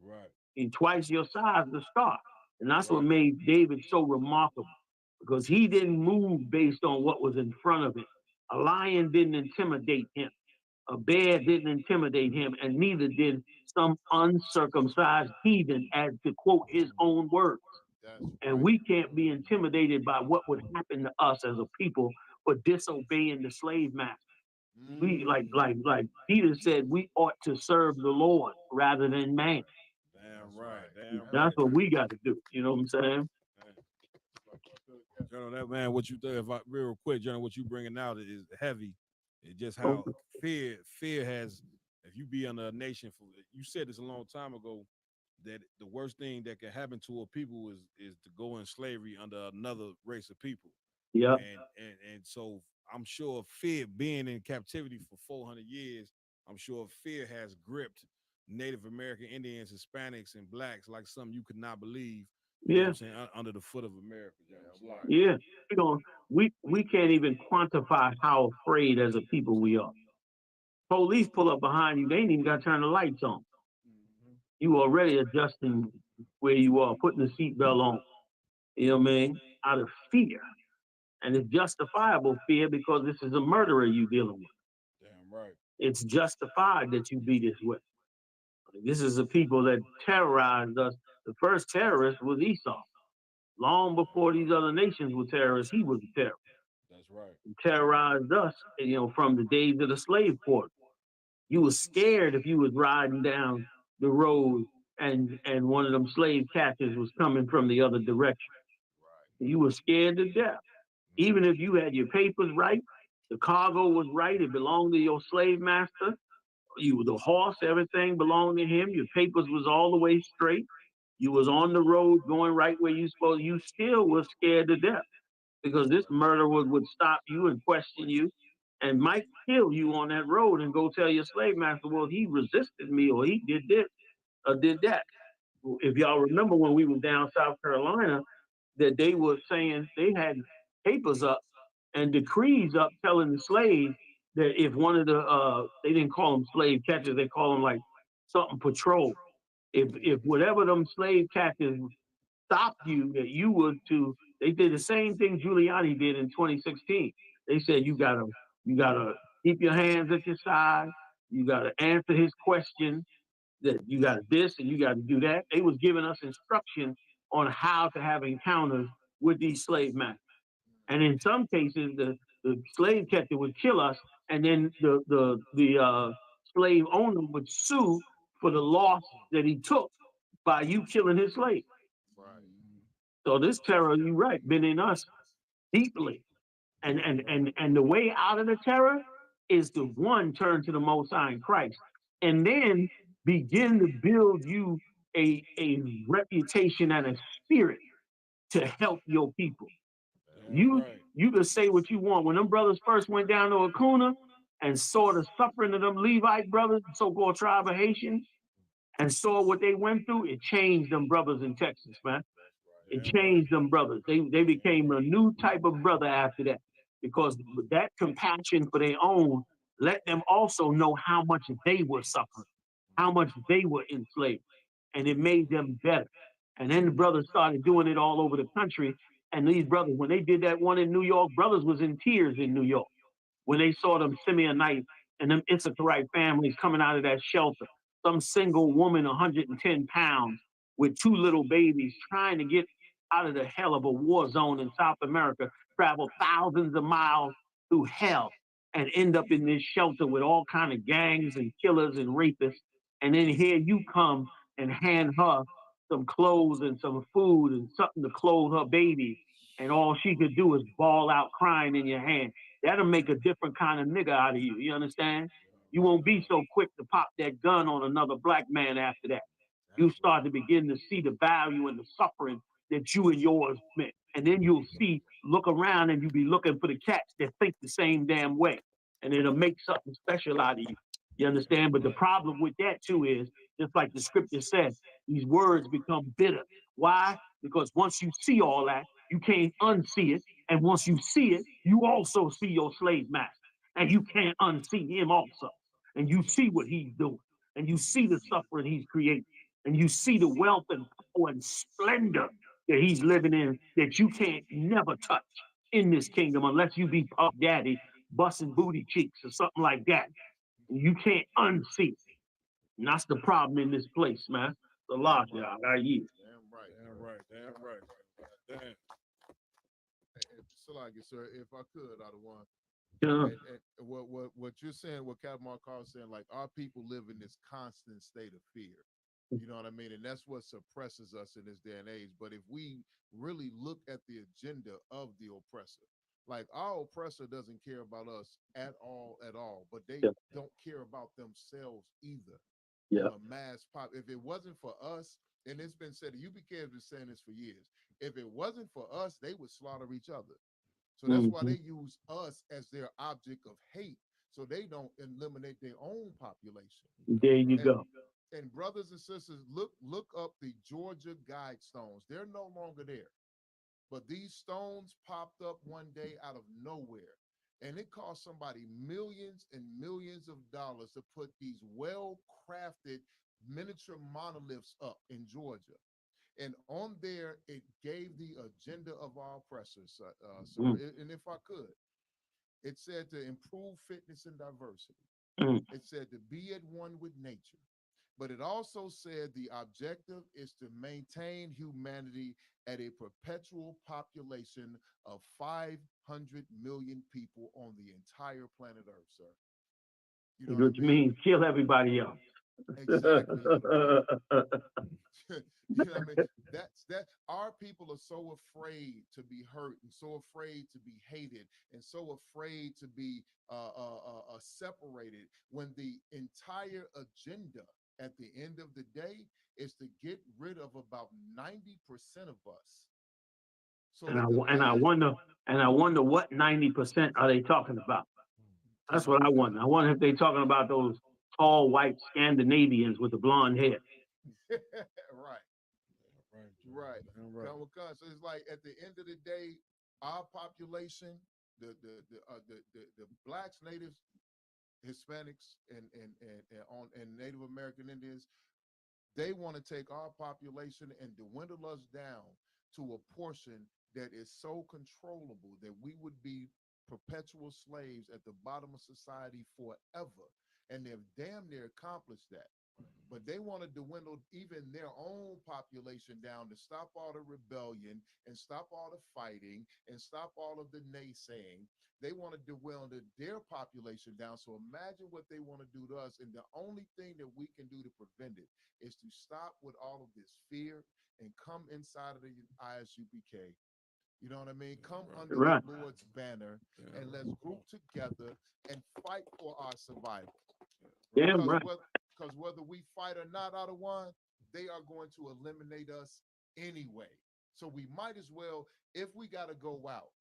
Right. He's twice your size to start. And that's what made David so remarkable, because he didn't move based on what was in front of him. A lion didn't intimidate him. A bear didn't intimidate him, and neither did some uncircumcised heathen, as to quote his own words. And we can't be intimidated by what would happen to us as a people for disobeying the slave master. We like Peter said, we ought to serve the Lord rather than man. Damn right. That's what we got to do. You know what I'm saying? General, that man, what you think? Real quick, General, what you bringing out is heavy. It's just how fear has. If you be under a nation for, you said this a long time ago, that the worst thing that can happen to a people is to go in slavery under another race of people. Yeah. And so I'm sure fear, being in captivity for 400 years, I'm sure fear has gripped Native American Indians, Hispanics, and blacks like something you could not believe. You know what I'm saying, under the foot of America. Yeah. We can't even quantify how afraid as a people we are. Police pull up behind you, they ain't even got to turn the lights on. You already adjusting where you are, putting the seatbelt on. You know what I mean? Out of fear. And it's justifiable fear, because this is a murderer you dealing with. Damn right. It's justified that you be this way. This is the people that terrorized us. The first terrorist was Esau. Long before these other nations were terrorists, he was a terrorist. That's right. He terrorized us, from the days of the slave port. You were scared if you was riding down the road and one of them slave catchers was coming from the other direction. Right. You were scared to death. Even if you had your papers right, the cargo was right, it belonged to your slave master. The horse, everything belonged to him. Your papers was all the way straight. You was on the road going right where you supposed. You still was scared to death, because this murderer would stop you and question you and might kill you on that road and go tell your slave master, well, he resisted me, or he did this or did that. If y'all remember when we were down South Carolina, that they were saying they had papers up and decrees up telling the slaves that if one of the, they didn't call them slave catchers, they call them like something patrol. If whatever them slave catchers stopped you, that you were to, they did the same thing Giuliani did in 2016. They said, you gotta keep your hands at your side. You gotta answer his question, that you got this and you got to do that. They was giving us instruction on how to have encounters with these slave masters. And in some cases, the slave catcher would kill us, and then the slave owner would sue for the loss that he took by you killing his slave. Right. So this terror, you're right, been in us deeply. And the way out of the terror is to, one, turn to the Most High in Christ, and then begin to build you a reputation and a spirit to help your people. You can say what you want. When them brothers first went down to Acuna and saw the suffering of them Levite brothers, so-called tribe of Haitians, and saw what they went through, it changed them brothers in Texas, man. It changed them brothers. They became a new type of brother after that, because that compassion for their own let them also know how much they were suffering, how much they were enslaved, and it made them better. And then the brothers started doing it all over the country. And these brothers, when they did that one in New York, brothers was in tears in New York when they saw them Simeonite and them Issacharite families coming out of that shelter. Some single woman, 110 pounds, with two little babies, trying to get out of the hell of a war zone in South America, travel thousands of miles through hell, and end up in this shelter with all kind of gangs and killers and rapists. And then here you come and hand her some clothes and some food and something to clothe her baby, and all she could do is bawl out crying in your hand. That'll make a different kind of nigga out of you. You understand? You won't be so quick to pop that gun on another black man after that. You start to begin to see the value and the suffering that you and yours meant. And then you'll see, look around, and you'll be looking for the cats that think the same damn way. And it'll make something special out of you. You understand? But the problem with that too is, just like the scripture says, these words become bitter. Why? Because once you see all that, you can't unsee it. And once you see it, you also see your slave master. And you can't unsee him also. And you see what he's doing. And you see the suffering he's creating. And you see the wealth and power and splendor that he's living in that you can't never touch in this kingdom unless you be Puff Daddy busting booty cheeks or something like that. You can't unsee it. And that's the problem in this place, man. The law, y'all. I yield. Damn right. Damn. Salagi, sir, if I could, out of one. Yeah. And what you're saying, what Captain Markar is saying, like our people live in this constant state of fear. You know what I mean? And that's what suppresses us in this day and age. But if we really look at the agenda of the oppressor, like our oppressor doesn't care about us at all, but they don't care about themselves either. Yeah. A mass pop. If it wasn't for us, and it's been said, UBK has been saying this for years. If it wasn't for us, they would slaughter each other. So that's why they use us as their object of hate, so they don't eliminate their own population. There you go. And brothers and sisters, look up the Georgia Guidestones. They're no longer there. But these stones popped up one day out of nowhere. And it cost somebody millions and millions of dollars to put these well-crafted miniature monoliths up in Georgia. And on there, it gave the agenda of our oppressors. And if I could, it said to improve fitness and diversity. It said to be at one with nature. But it also said the objective is to maintain humanity at a perpetual population of 500 million people on the entire planet Earth, sir. You know what I mean? Kill everybody else. Exactly. You know what I mean? That our people are so afraid to be hurt and so afraid to be hated and so afraid to be separated, when the entire agenda at the end of the day is to get rid of about 90% of us. So I wonder what 90% are they talking about? That's what I wonder. I wonder if they're talking about those tall white Scandinavians with the blonde hair. Right. So it's like at the end of the day, our population, the blacks, natives, Hispanics, and Native American Indians, they want to take our population and dwindle us down to a portion that is so controllable that we would be perpetual slaves at the bottom of society forever. And they've damn near accomplished that. But they want to dwindle even their own population down to stop all the rebellion and stop all the fighting and stop all of the naysaying. They want to dwindle their population down. So imagine what they want to do to us. And the only thing that we can do to prevent it is to stop with all of this fear and come inside of the ISUPK. You know what I mean? Come under the Lord's banner and let's group together and fight for our survival. Because whether we fight or not, out of one, they are going to eliminate us anyway. So we might as well, if we got to go out,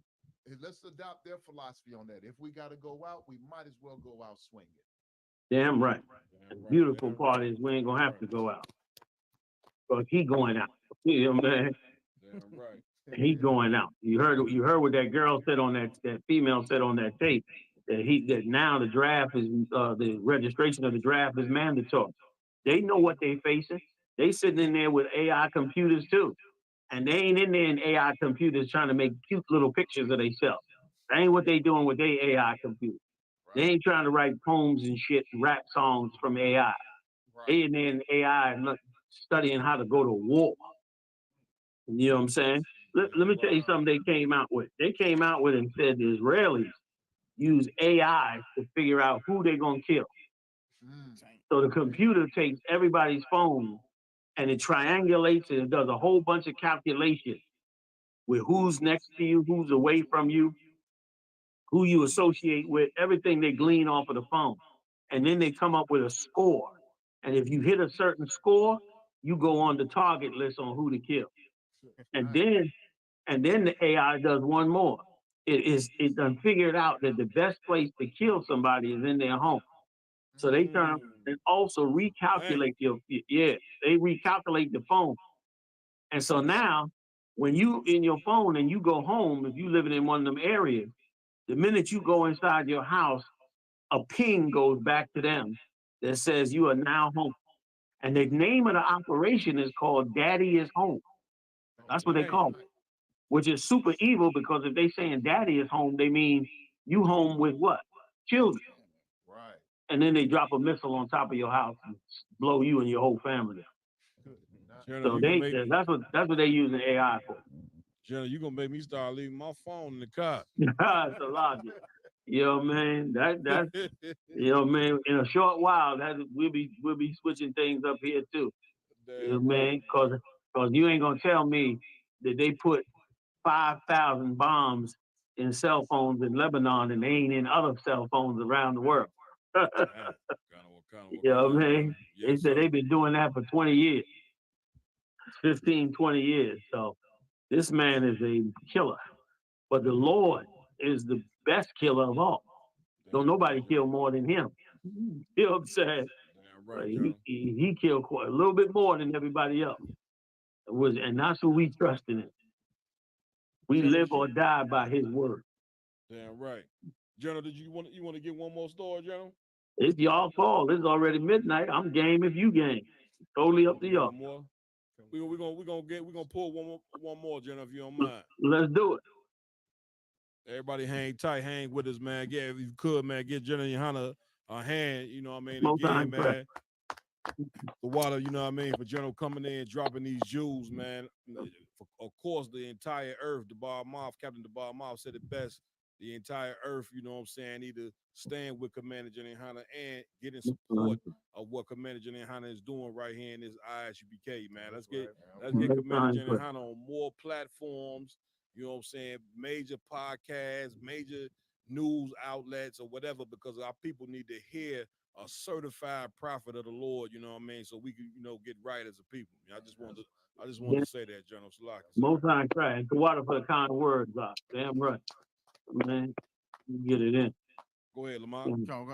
let's adopt their philosophy on that. If we got to go out, we might as well go out swinging. Damn right. The beautiful part is we ain't gonna have to go out. Because he going out. You know what I'm saying? Damn right. He going out. You heard what that girl said on that female said on that tape. That now the draft is the registration of the draft is mandatory. They know what they facing. They sitting in there with AI computers too. And they ain't in there in AI computers trying to make cute little pictures of themselves. That ain't what they doing with their AI computers. They ain't trying to write poems and shit, rap songs from AI. They in there in AI and studying how to go to war. You know what I'm saying? Let me tell you something they came out with. They came out with and said the Israelis use AI to figure out who they're going to kill. So the computer takes everybody's phone and it triangulates and it does a whole bunch of calculations with who's next to you, who's away from you, who you associate with, everything they glean off of the phone. And then they come up with a score. And if you hit a certain score, you go on the target list on who to kill. And then the AI does one more. It done figured out that the best place to kill somebody is in their home. So they turn and also recalculate they recalculate the phone. And so now when you in your phone and you go home, if you living in one of them areas, the minute you go inside your house, a ping goes back to them that says you are now home. And the name of the operation is called Daddy is Home. That's what they call it, which is super evil because if they saying Daddy is home, they mean you home with what? Children. Right. And then they drop a missile on top of your house and blow you and your whole family. So that's what they using AI for. Jenna, you gonna make me start leaving my phone in the car. That's the logic. You know what I mean? That's you know what I mean? In a short while, we'll be switching things up here too. You know what I mean? Cause you ain't gonna tell me that they put 5,000 bombs in cell phones in Lebanon and they ain't in other cell phones around the world. You know what I mean? They said they've been doing that for 20 years, 15, 20 years. So this man is a killer. But the Lord is the best killer of all. Don't nobody kill more than him. You know what I'm saying? Right, he killed quite a little bit more than everybody else. And that's who we trust in it. We live or die by his word. Damn right. General, did you want to get one more story, General? It's y'all fault. It's already midnight. I'm game if you game. Totally up to y'all. We're gonna pull one more, General, if you don't mind. Let's do it. Everybody hang tight, hang with us, man. Yeah, if you could, man, get General Yohana a hand, you know what I mean? Again, man. The water, you know what I mean, for General coming in, dropping these jewels, man. Of course, the entire earth, Captain DeBar Moff said it best. The entire earth, you know what I'm saying, need to stand with Commander General Yohana and get in support of what Commander General Yohana is doing right here in this ISUPK, man. Let's get Commander General Yohana on more platforms, you know what I'm saying, major podcasts, major news outlets or whatever, because our people need to hear a certified prophet of the Lord, you know what I mean, so we can, you know, get right as a people. I just wanted to say that, General Salaki. Most time cry. The water for the kind words, damn right. Man, get it in. Go ahead, Lamar.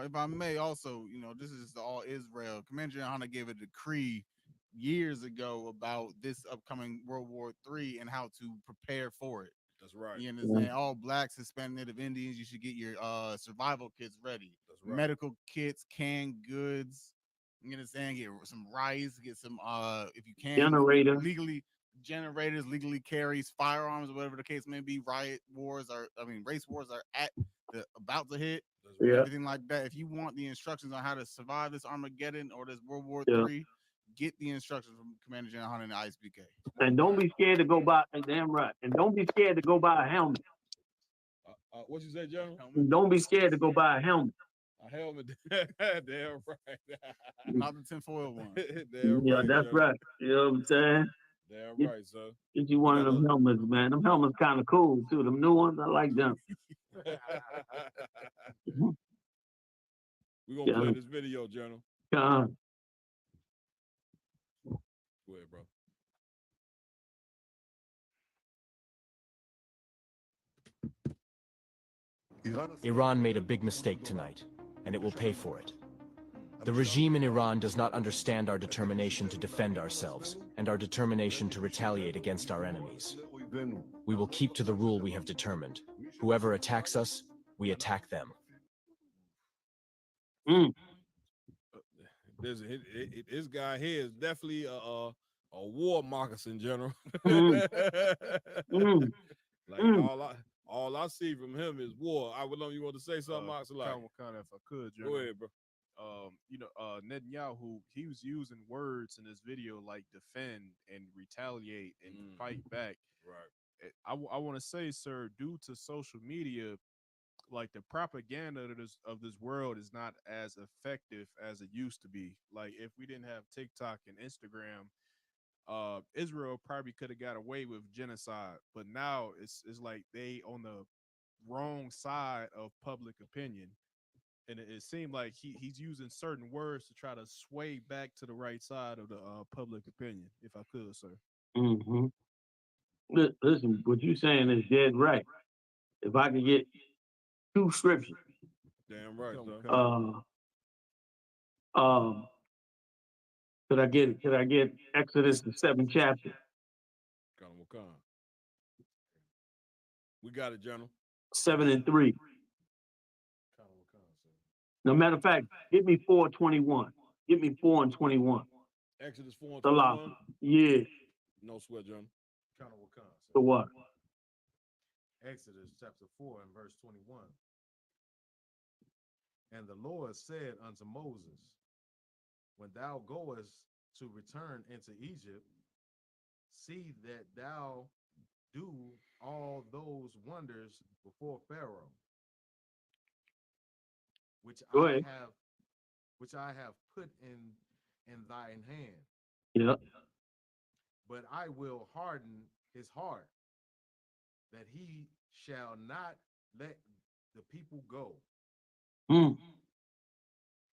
If I may also, you know, this is all Israel. Commander Yohana gave a decree years ago about this upcoming World War III and how to prepare for it. That's right. You understand? All Blacks, Hispanic, Native Indians, you should get your survival kits ready. That's right. Medical kits, canned goods. You understand? Get some rice, get some if you can generators, legally carries firearms, or whatever the case may be. Race wars are about to hit. Everything like that. If you want the instructions on how to survive this Armageddon or this World War III, get the instructions from Commander General Yohana and the ISBK. And don't be scared to go buy. Damn right. And don't be scared to go buy a helmet. What you say, General? Don't be scared to go buy a helmet. A helmet. Damn right. Not the tinfoil one. Right, that's General. Right. You know what I'm saying? Damn right, sir. Get you one of them helmets, man. Them helmets kind of cool too. Them new ones, I like them. We're gonna play this video, General. Go ahead, bro. Iran made a big mistake tonight, and it will pay for it. The regime in Iran does not understand our determination to defend ourselves and our determination to retaliate against our enemies. We will keep to the rule we have determined. Whoever attacks us, we attack them. This guy here is definitely a war moccasin, General. All I see from him is war. I would know you want to say something, Kind of, if I could, General. Go ahead, bro. Netanyahu, he was using words in this video like defend and retaliate and fight back. Right. I want to say, sir, due to social media, like the propaganda of this world is not as effective as it used to be. Like if we didn't have TikTok and Instagram, Israel probably could have got away with genocide, but now it's like they on the wrong side of public opinion. And it seemed like he's using certain words to try to sway back to the right side of the public opinion, if I could, sir. Mm-hmm. Listen, what you're saying is dead right. If I could get 2 scriptures. Damn right, Could I get Exodus the 7th chapter? We got it, General. 7 and 3. No matter of fact, give me 4:21. Give me 4 and 21. Exodus 4 and 21? Yeah. No sweat, General. The what? Exodus chapter 4 and verse 21. And the Lord said unto Moses, when thou goest to return into Egypt, see that thou do all those wonders before Pharaoh, which I have put in thine hand. Yep. But I will harden his heart, that he shall not let the people go.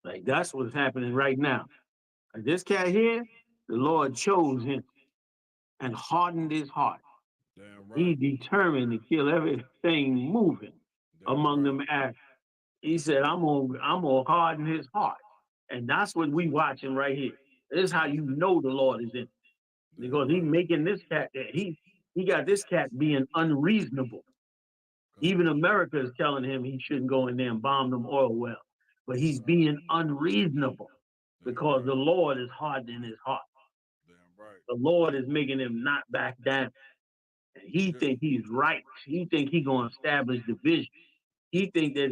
Like that's what's happening right now. Like this cat here, the Lord chose him and hardened his heart. Damn right. He determined to kill everything moving among them acts. He said, I'm gonna harden his heart. And that's what we watching right here. This is how you know the Lord is in it. Because he's making this cat, he got this cat being unreasonable. Even America is telling him he shouldn't go in there and bomb them oil wells. But he's being unreasonable because the Lord is hardening his heart. The Lord is making him not back down. And he think he's right. He think he's going to establish the vision. He think that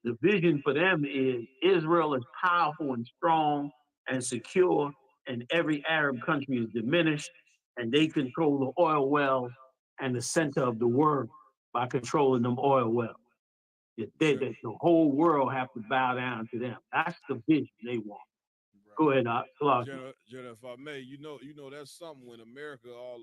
the vision for them is Israel is powerful and strong and secure, and every Arab country is diminished, and they control the oil wells and the center of the world by controlling them oil wells. The whole world have to bow down to them. That's the vision they want. Right. Go ahead, Jenna, if I may, you know that's something when America, all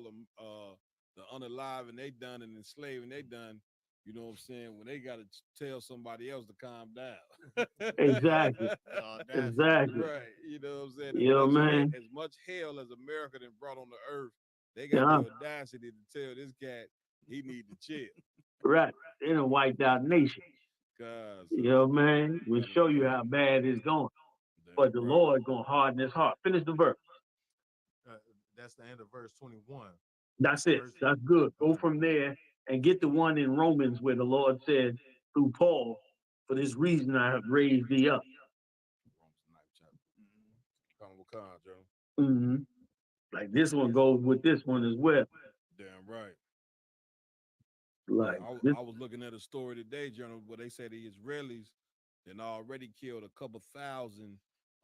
the unalive and they done and enslaved and they done. You know what I'm saying? When they got to tell somebody else to calm down. Exactly. Exactly. Right. You know what I'm saying? You know, man. As much hell as America done brought on the earth, they got the audacity to tell this cat he need to chill. Right. They done wiped out nations. You know, man. We'll show you how bad it's going. But the Lord gonna harden his heart. Finish the verse. That's the end of verse 21. That's it. That's good. Go from there and get the one in Romans where the Lord said through Paul, for this reason I have raised thee up. Mm-hmm. Like this one goes with this one as well. Damn right. Like I was looking at a story today, General, where they said the Israelis then already killed a couple thousand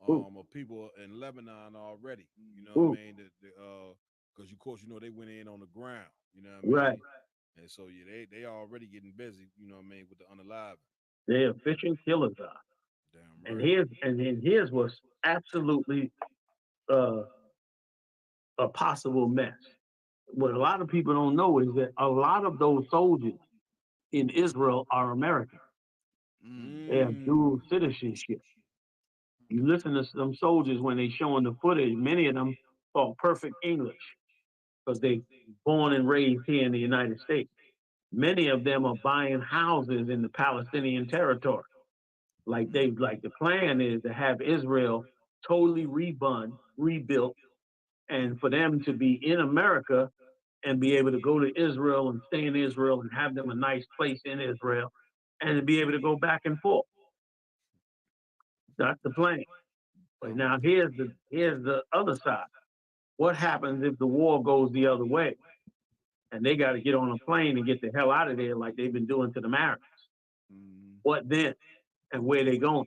of people in Lebanon already. You know what I mean? Because of course, they went in on the ground. You know what I mean? Right. And so they already getting busy. You know what I mean, with the unalive. They're efficient killers are. Damn right. And here's what's absolutely a possible mess. What a lot of people don't know is that a lot of those soldiers in Israel are American. They have dual citizenship. You listen to some soldiers when they showing the footage, many of them talk perfect English because they born and raised here in the United States. Many of them are buying houses in the Palestinian territory. Like the plan is to have Israel totally rebuilt, and for them to be in America and be able to go to Israel and stay in Israel and have them a nice place in Israel and to be able to go back and forth. That's the plan. But now here's the other side. What happens if the war goes the other way and they got to get on a plane and get the hell out of there like they've been doing to the Americans? What then? And where they going?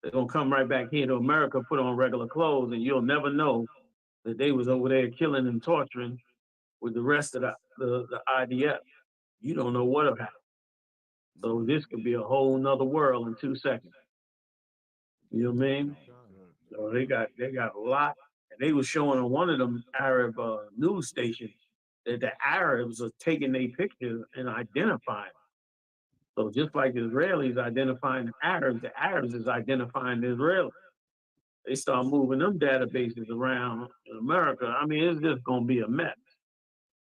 They're going to come right back here to America, put on regular clothes, and you'll never know that they was over there killing and torturing with the rest of the IDF. You don't know what'll happen. So this could be a whole nother world in 2 seconds. You know what I mean? So they got a lot. And they were showing on one of them Arab news stations that the Arabs are taking their pictures and identifying. So just like the Israelis identifying the Arabs is identifying the Israelis. They start moving them databases around in America. I mean, it's just going to be a mess.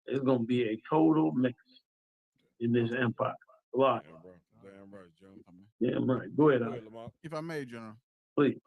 It's going to be a total mess in this empire. A lot. Damn right, Joe. Yeah, right. Go ahead, Lamar. If I may, General. Please.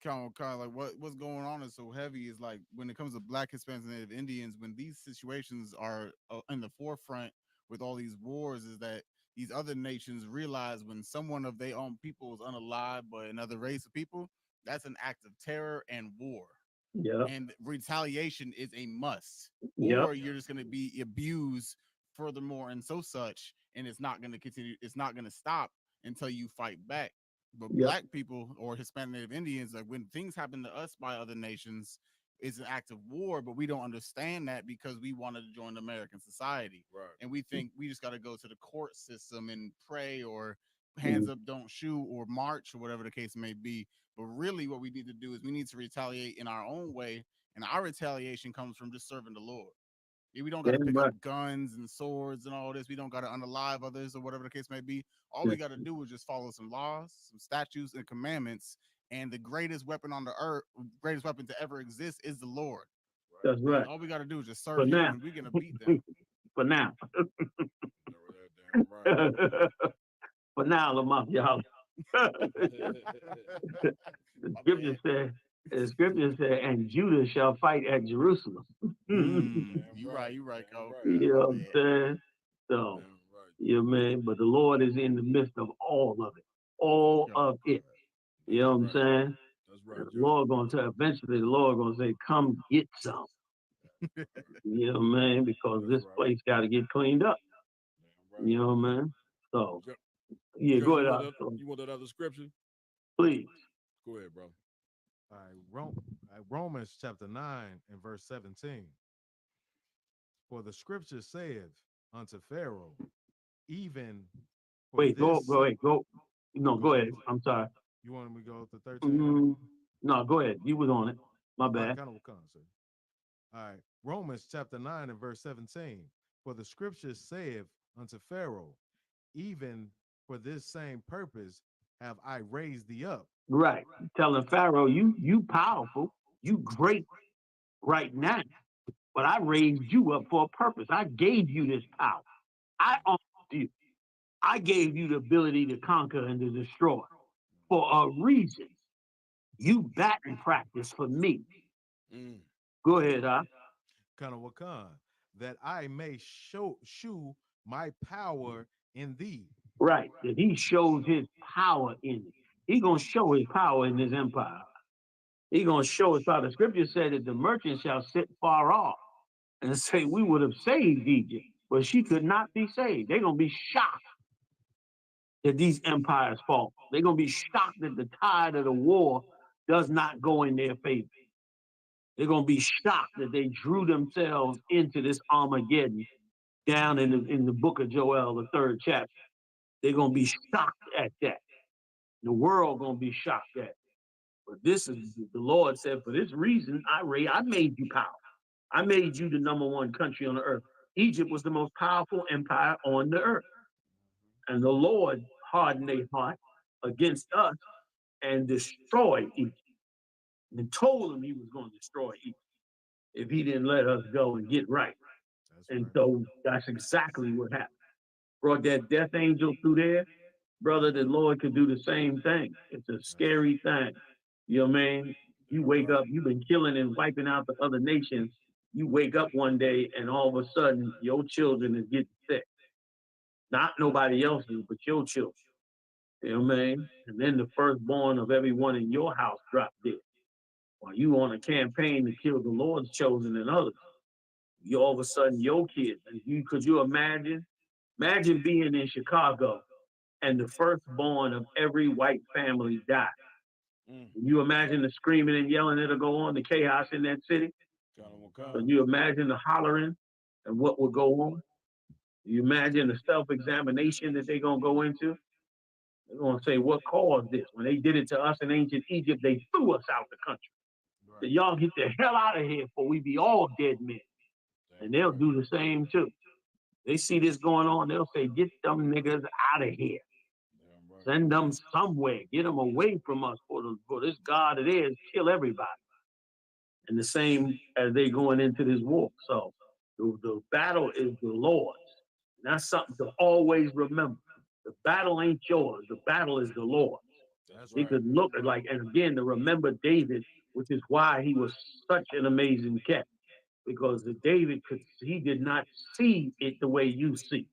Kind of like what's going on is so heavy is like when it comes to Black, Hispanics, and Native Indians, when these situations are in the forefront with all these wars, is that these other nations realize when someone of their own people is unalived by another race of people, that's an act of terror and war. Yeah. And retaliation is a must. Yep. Or you're just going to be abused furthermore and so such, and it's not going to continue. It's not going to stop until you fight back. But Black people or Hispanic Native Indians, like when things happen to us by other nations, it's an act of war, but we don't understand that because we wanted to join American society. Right. And we think we just got to go to the court system and pray or hands up, don't shoot, or march, or whatever the case may be. But really what we need to do is we need to retaliate in our own way. And our retaliation comes from just serving the Lord. We don't got to pick up guns and swords and all this. We don't got to unalive others or whatever the case may be. All we got to do is just follow some laws, some statutes, and commandments. And the greatest weapon on the earth, greatest weapon to ever exist is the Lord. That's right. And all we got to do is just serve him and we're going to beat them. For now. For now, Lamar, y'all. The scripture said, and Judah shall fight at Jerusalem. You right, Cole. You know what I'm saying? So, you know what I mean? But the Lord is in the midst of all of it. All of it. You know what I'm saying? That's right. The Lord gonna say, eventually the Lord gonna say, come get some. You know what I mean? Because this place gotta get cleaned up. You know what I mean? So yeah, go ahead. You want that other scripture? Please. Go ahead, bro. All right, Romans chapter 9 and verse 17. For the scripture saith unto Pharaoh, even wait, go ahead. No, go ahead. I'm sorry. You want me to go to 13? No, go ahead. You was on it. My bad. All right, Romans chapter 9 and verse 17. For the scripture saith unto Pharaoh, even for this same purpose have I raised thee up. Right. Telling Pharaoh, you powerful, you great right now, but I raised you up for a purpose. I gave you this power. I armed you. I gave you the ability to conquer and to destroy for a reason. You batting practice for me. Go ahead, Wakan, that I may shew my power in thee. Right, that he shows his power in it. He gonna show his power in his empire. He gonna show his power. The scripture said that the merchant shall sit far off and say, we would have saved Egypt, but she could not be saved. They're gonna be shocked that these empires fall. They're gonna be shocked that the tide of the war does not go in their favor. They're gonna be shocked that they drew themselves into this Armageddon down in the book of Joel, the 3rd chapter. They're gonna be shocked at that. The world gonna be shocked at it. But this is the Lord said, for this reason, I made you powerful. I made you the #1 country on the earth. Egypt was the most powerful empire on the earth. And the Lord hardened their heart against us and destroyed Egypt. And told him he was going to destroy Egypt if he didn't let us go and get right. So that's exactly what happened. Brought that death angel through there, brother, the Lord could do the same thing. It's a scary thing. You know what I mean? You wake up, you've been killing and wiping out the other nations. You wake up one day and all of a sudden your children is getting sick. Not nobody else's, but your children. You know what I mean? And then the firstborn of everyone in your house dropped dead. While you on a campaign to kill the Lord's chosen and others, you all of a sudden your kids, and could you imagine being in Chicago and the firstborn of every white family died? Can you imagine the screaming and yelling that'll go on, the chaos in that city? Can you imagine the hollering and what will go on? You imagine the self-examination that they're gonna go into? They're gonna say, what caused this? When they did it to us in ancient Egypt, they threw us out the country. So y'all get the hell out of here before we be all dead men. And they'll do the same too. They see this going on, they'll say, get them niggas out of here. Send them somewhere, get them away from us for this God it is, kill everybody. And the same as they going into this war. So the battle is the Lord's. And that's something to always remember. The battle ain't yours, the battle is the Lord's. He could look at and again, to remember David, which is why he was such an amazing cat. Because David he did not see it the way you see,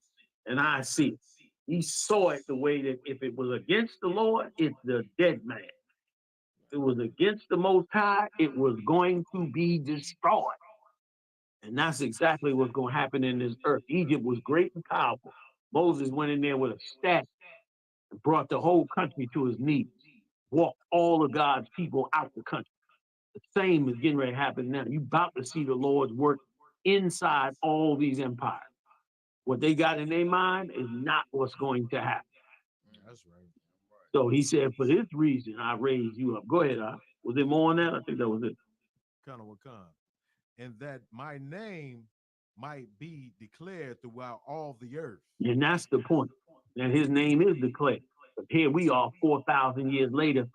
and I see it. He saw it the way that if it was against the Lord, it's the dead man. If it was against the Most High, it was going to be destroyed. And that's exactly what's going to happen in this earth. Egypt was great and powerful. Moses went in there with a staff and brought the whole country to his knees, walked all of God's people out the country. The same is getting ready to happen now. You're about to see the Lord's work inside all these empires. What they got in their mind is not what's going to happen. That's right. So he said, for this reason, I raised you up. Go ahead. Was there more on that? I think that was it. And that my name might be declared throughout all the earth. And that's the point. And his name is declared. But here we are 4,000 years later,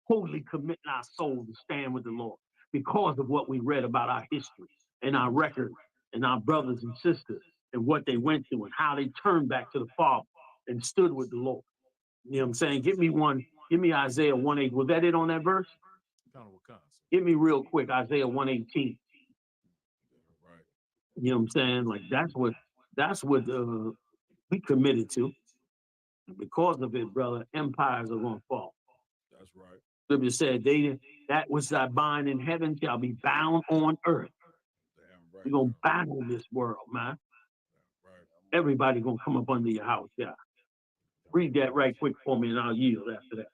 totally committing our soul to stand with the Lord because of what we read about our history and our record and our brothers and sisters and what they went through and how they turned back to the Father and stood with the Lord. You know what I'm saying? Give me Isaiah 1:8. Was that it on that verse? Give me real quick, Isaiah 1:18. You know what I'm saying? Like that's what we committed to. And because of it, brother, empires are gonna fall. That's right. Scripture said, that which I bind in heaven shall be bound on earth. Right. We're gonna battle this world, man. Right. Everybody gonna come up under your house, yeah. Read that right quick for me and I'll yield after that.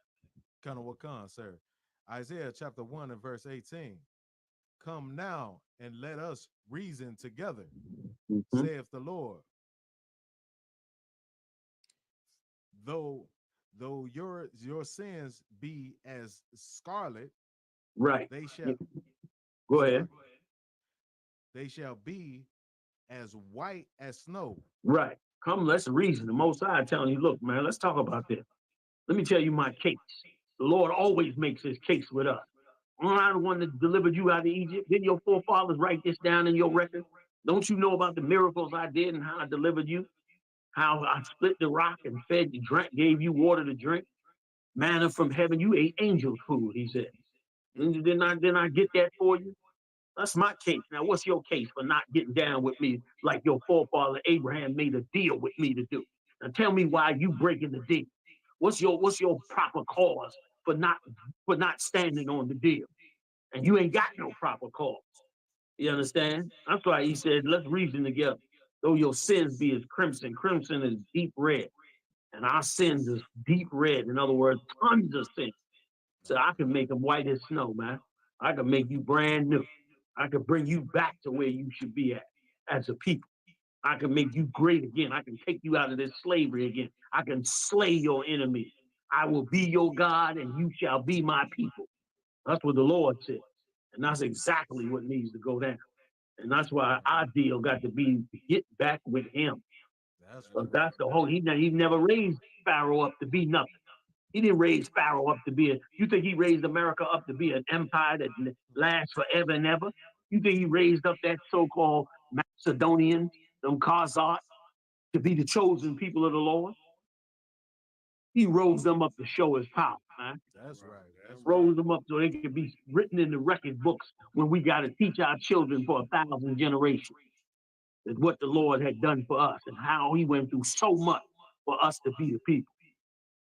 Kind of what comes, sir. Isaiah chapter 1 and verse 18. Come now and let us reason together, saith the Lord. Though your sins be as scarlet, right? They shall go ahead. They shall be as white as snow. Right. Come, let's reason. The Most High telling you, look, man, let's talk about this. Let me tell you my case. The Lord always makes his case with us. I'm the one that delivered you out of Egypt. Didn't your forefathers write this down in your record? Don't you know about the miracles I did and how I delivered you? How I split the rock and fed you, drank, gave you water to drink, manna from heaven. You ate angel food, he said. Didn't I get that for you? That's my case. Now, what's your case for not getting down with me like your forefather Abraham made a deal with me to do? Now, tell me why you breaking the deal. What's your proper cause for not standing on the deal? And you ain't got no proper cause. You understand? That's why he said, let's reason together. Though your sins be as crimson, crimson is deep red. And our sins is deep red. In other words, tons of sin. So I can make them white as snow, man. I can make you brand new. I can bring you back to where you should be at as a people. I can make you great again. I can take you out of this slavery again. I can slay your enemies. I will be your God and you shall be my people. That's what the Lord said. And that's exactly what needs to go down. And that's why our deal got to be to get back with him. That's the whole, he never raised Pharaoh up to be nothing. He didn't raise Pharaoh up to be you think he raised America up to be an empire that lasts forever and ever? You think he raised up that so-called Macedonian, them Khazars, to be the chosen people of the Lord? He rose them up to show his power, man. That's right. That's Rose them up so they could be written in the record books when we got to teach our children for 1,000 generations. That what the Lord had done for us and how he went through so much for us to be the people.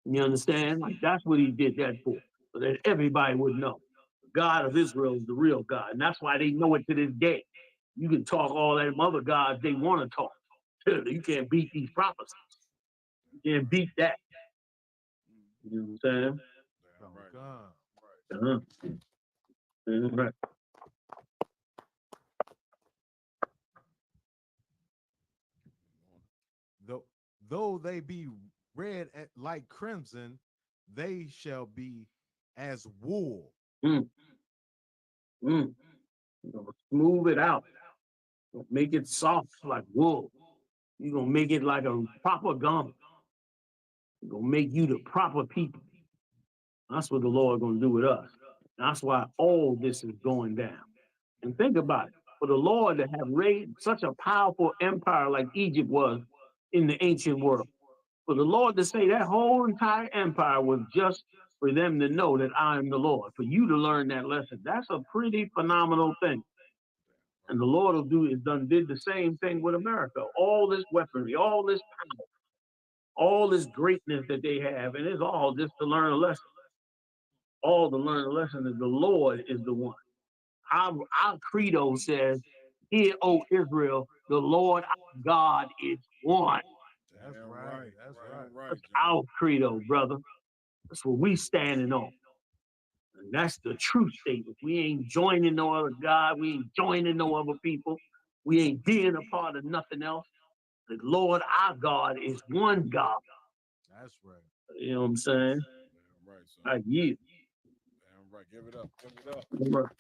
You understand? Like that's what he did that for, so that everybody would know. The God of Israel is the real God. And that's why they know it to this day. You can talk all that other gods they want to talk. You can't beat these prophecies. You can't beat that. You know what I'm saying? right. Right. Though they be red like crimson, they shall be as wool. Smooth it out. Make it soft like wool. You're going to make it like a proper garment. You're going to make you the proper people. That's what the Lord going to do with us. That's why all this is going down. And think about it. For the Lord to have raised such a powerful empire like Egypt was in the ancient world, for the Lord to say that whole entire empire was just for them to know that I am the Lord, for you to learn that lesson, that's a pretty phenomenal thing. And the Lord did the same thing with America. All this weaponry, all this power, all this greatness that they have, and it's all just to learn a lesson. All to learn a lesson that the Lord is the one. Our credo says, "Hear, O Israel, the Lord our God is one." That's right. That's right. That's our credo, brother. That's what we standing on. And that's the true statement. We ain't joining no other God. We ain't joining no other people. We ain't being a part of nothing else. The Lord our God is one God. That's right. You know what I'm saying? Damn right, son. Like you. Damn right. Give it up. Give it up. Right.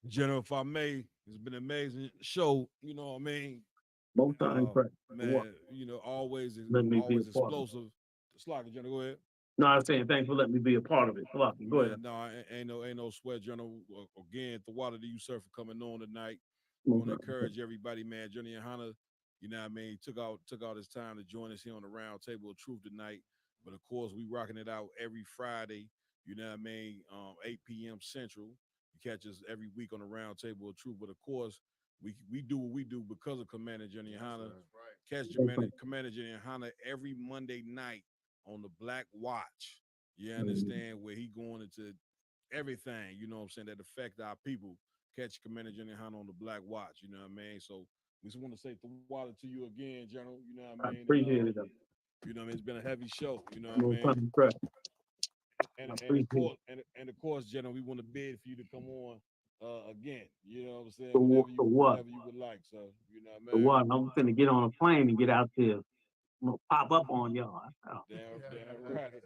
General, if I may, it's been an amazing show. You know what I mean? Most times, man, you know, always always explosive. Slocky, General, go ahead. No, I'm saying thanks for letting me be a part of it. Slocky, go ahead. No, ain't no sweat, General. Again, the water to you, sir, for coming on tonight. I want to encourage everybody, man. Johnny Yohana, you know what I mean, took out his time to join us here on the Round Table of Truth tonight. But of course, we rocking it out every Friday, you know what I mean, 8 p.m. Central. You catch us every week on the Round Table of Truth. But of course, we do what we do because of Commander Johnny Yohana. Catch Commander Johnny Yohana every Monday night on the Black Watch. You understand? Where he going into everything, you know what I'm saying, that affect our people. Catch Commander Johnny Yohana on the Black Watch, you know what I mean? So we just want to say the water to you again, General, you know what I mean? I appreciate it. You know what I mean? It's been a heavy show, you know what I mean? And of course, General, we want to bid for you to come on again, you know what I'm saying? Whenever you would like, so, you know what I mean? For what? I'm finna get on a plane and get out there. I'm gonna pop up on y'all. Damn right.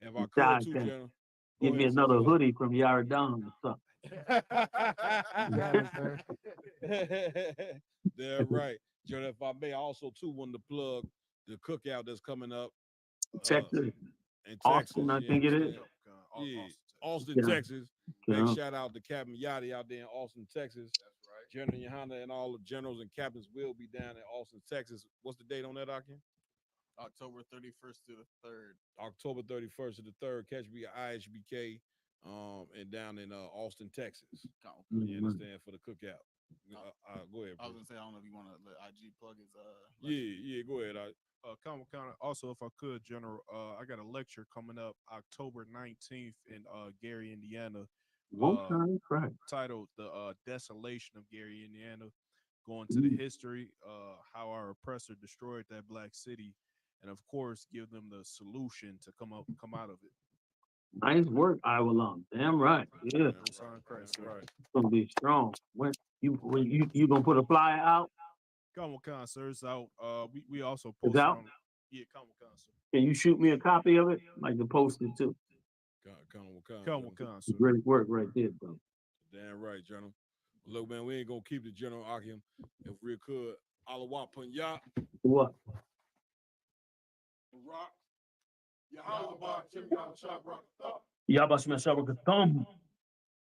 If I could too, General. Give me another hoodie from Yaradon or something. They're right. General, if I may, I also too want to plug the cookout that's coming up. Texas. In Austin, Texas, I think it is. Yeah, Austin, Texas. Big shout out to Captain Yachty out there in Austin, Texas. That's right. General Yohana and all the generals and captains will be down in Austin, Texas. What's the date on that, Akin? October 31st to the 3rd. October 31st to the 3rd. Catch me at IHBK and down in Austin, Texas. You understand, for the cookout. Go ahead, bro. I was gonna say, I don't know if you want to let IG plug his Yeah, go ahead. Also, if I could, General, I got a lecture coming up October 19th in Gary, Indiana. Titled "The Desolation of Gary, Indiana," going to the history, how our oppressor destroyed that black city, and of course, give them the solution to come out of it. Nice work, Iowa alum. Damn right. Yeah. It's gonna be strong. When you gonna put a flyer out? Comic-Con, sir, it's out. We also post it out. Comic-Con, sir. Can you shoot me a copy of it? I'd like to post it too. Comic-Con, sir. Great work right there, bro. Damn right, General. Look, man, we ain't gonna keep the General Akim. If we could, Alawat Punya. What? Rock. Yabasmesabakathum.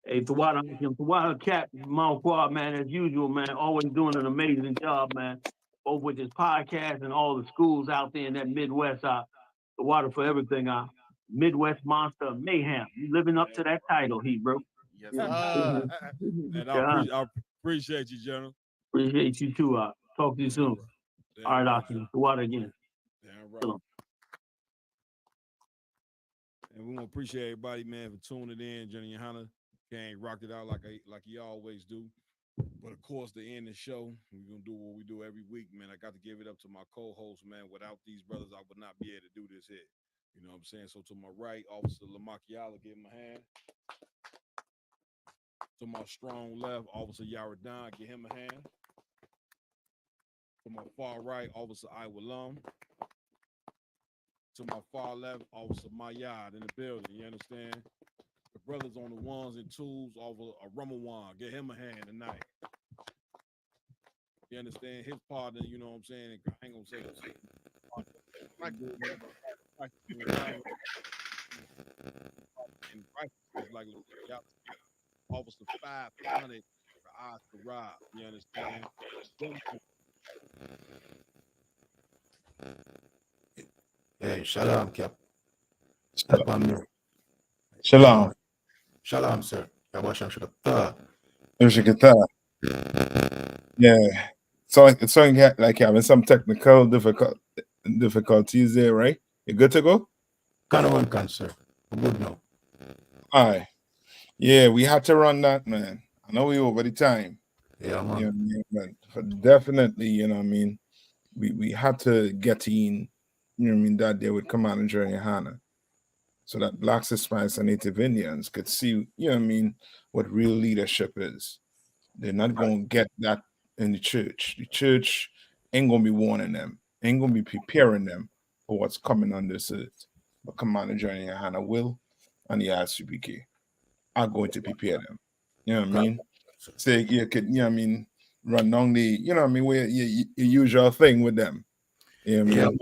Hey, Tawada Cat, Mount Quad, man, as usual, man, always doing an amazing job, man. over with this podcast and all the schools out there in that Midwest, the water for everything, Midwest Monster of Mayhem. You living up to that title, Hebrew. Yes, And I appreciate you, General. Appreciate you too. Talk to you soon. All right, Austin. The water again. Damn right. And we want to appreciate everybody, man, for tuning in. Jenny Yohana gang rocked it out like he always do. But of course, to end the show, we're gonna do what we do every week, man. I got to give it up to my co-host, man. Without these brothers, I would not be able to do this here. You know what I'm saying? So to my right, Officer Lamakiala, give him a hand. To my strong left, Officer Yaradon, give him a hand. To my far right, Officer Iwalum. To my far left, Officer Mayad in the building. You understand? The brothers on the ones and twos, Officer Ramawan, give him a hand tonight. You understand? His partner, you know what I'm saying? I ain't gonna say like Officer 500 for Oscar Rob. You understand? Hey, shalom, Cap. Step on me. Shalom. Shalom, sir. Yeah. So it's like having some technical difficulties there, right? You good to go? Can, sir. I'm good now. All right. Yeah, we had to run that, man. I know we over the time. Yeah, man. You know what I mean? But definitely, you know what I mean? We had to get in, you know what I mean, that day with Commander Jerry Hanna, so that Blacks, Hispanics, and Native Indians could see, you know what I mean, what real leadership is. They're not going to get that in the church. The church ain't going to be warning them, ain't going to be preparing them for what's coming on this earth. But Commander Jerry Hanna will, and the RCPK are going to prepare them. You know what I mean? So you could, you know what I mean, run down the, you know what I mean, where you usual thing with them. You know what I mean?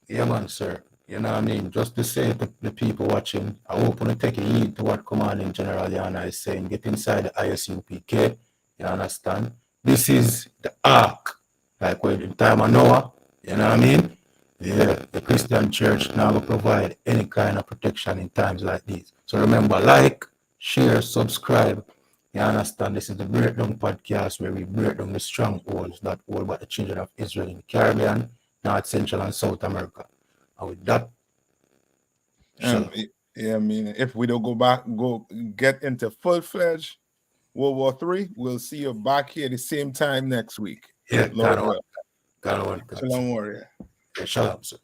Yeah, man, sir. You know what I mean? Just to say to the people watching, I hope you take heed to what Commanding General Yana is saying. Get inside the ISUPK. You understand? This is the ark. Like when in time of Noah, you know what I mean? Yeah, the Christian church now will provide any kind of protection in times like these. So remember, like, share, subscribe. You understand? This is the Breakdown Podcast where we break down the strongholds that hold about the children of Israel in the Caribbean, North, Central, and South America. And with that, yeah, I mean, if we don't go get into full-fledged World War III, we'll see you back here the same time next week. Yeah, Lord, God, Shalom, warrior. Shalom, sir.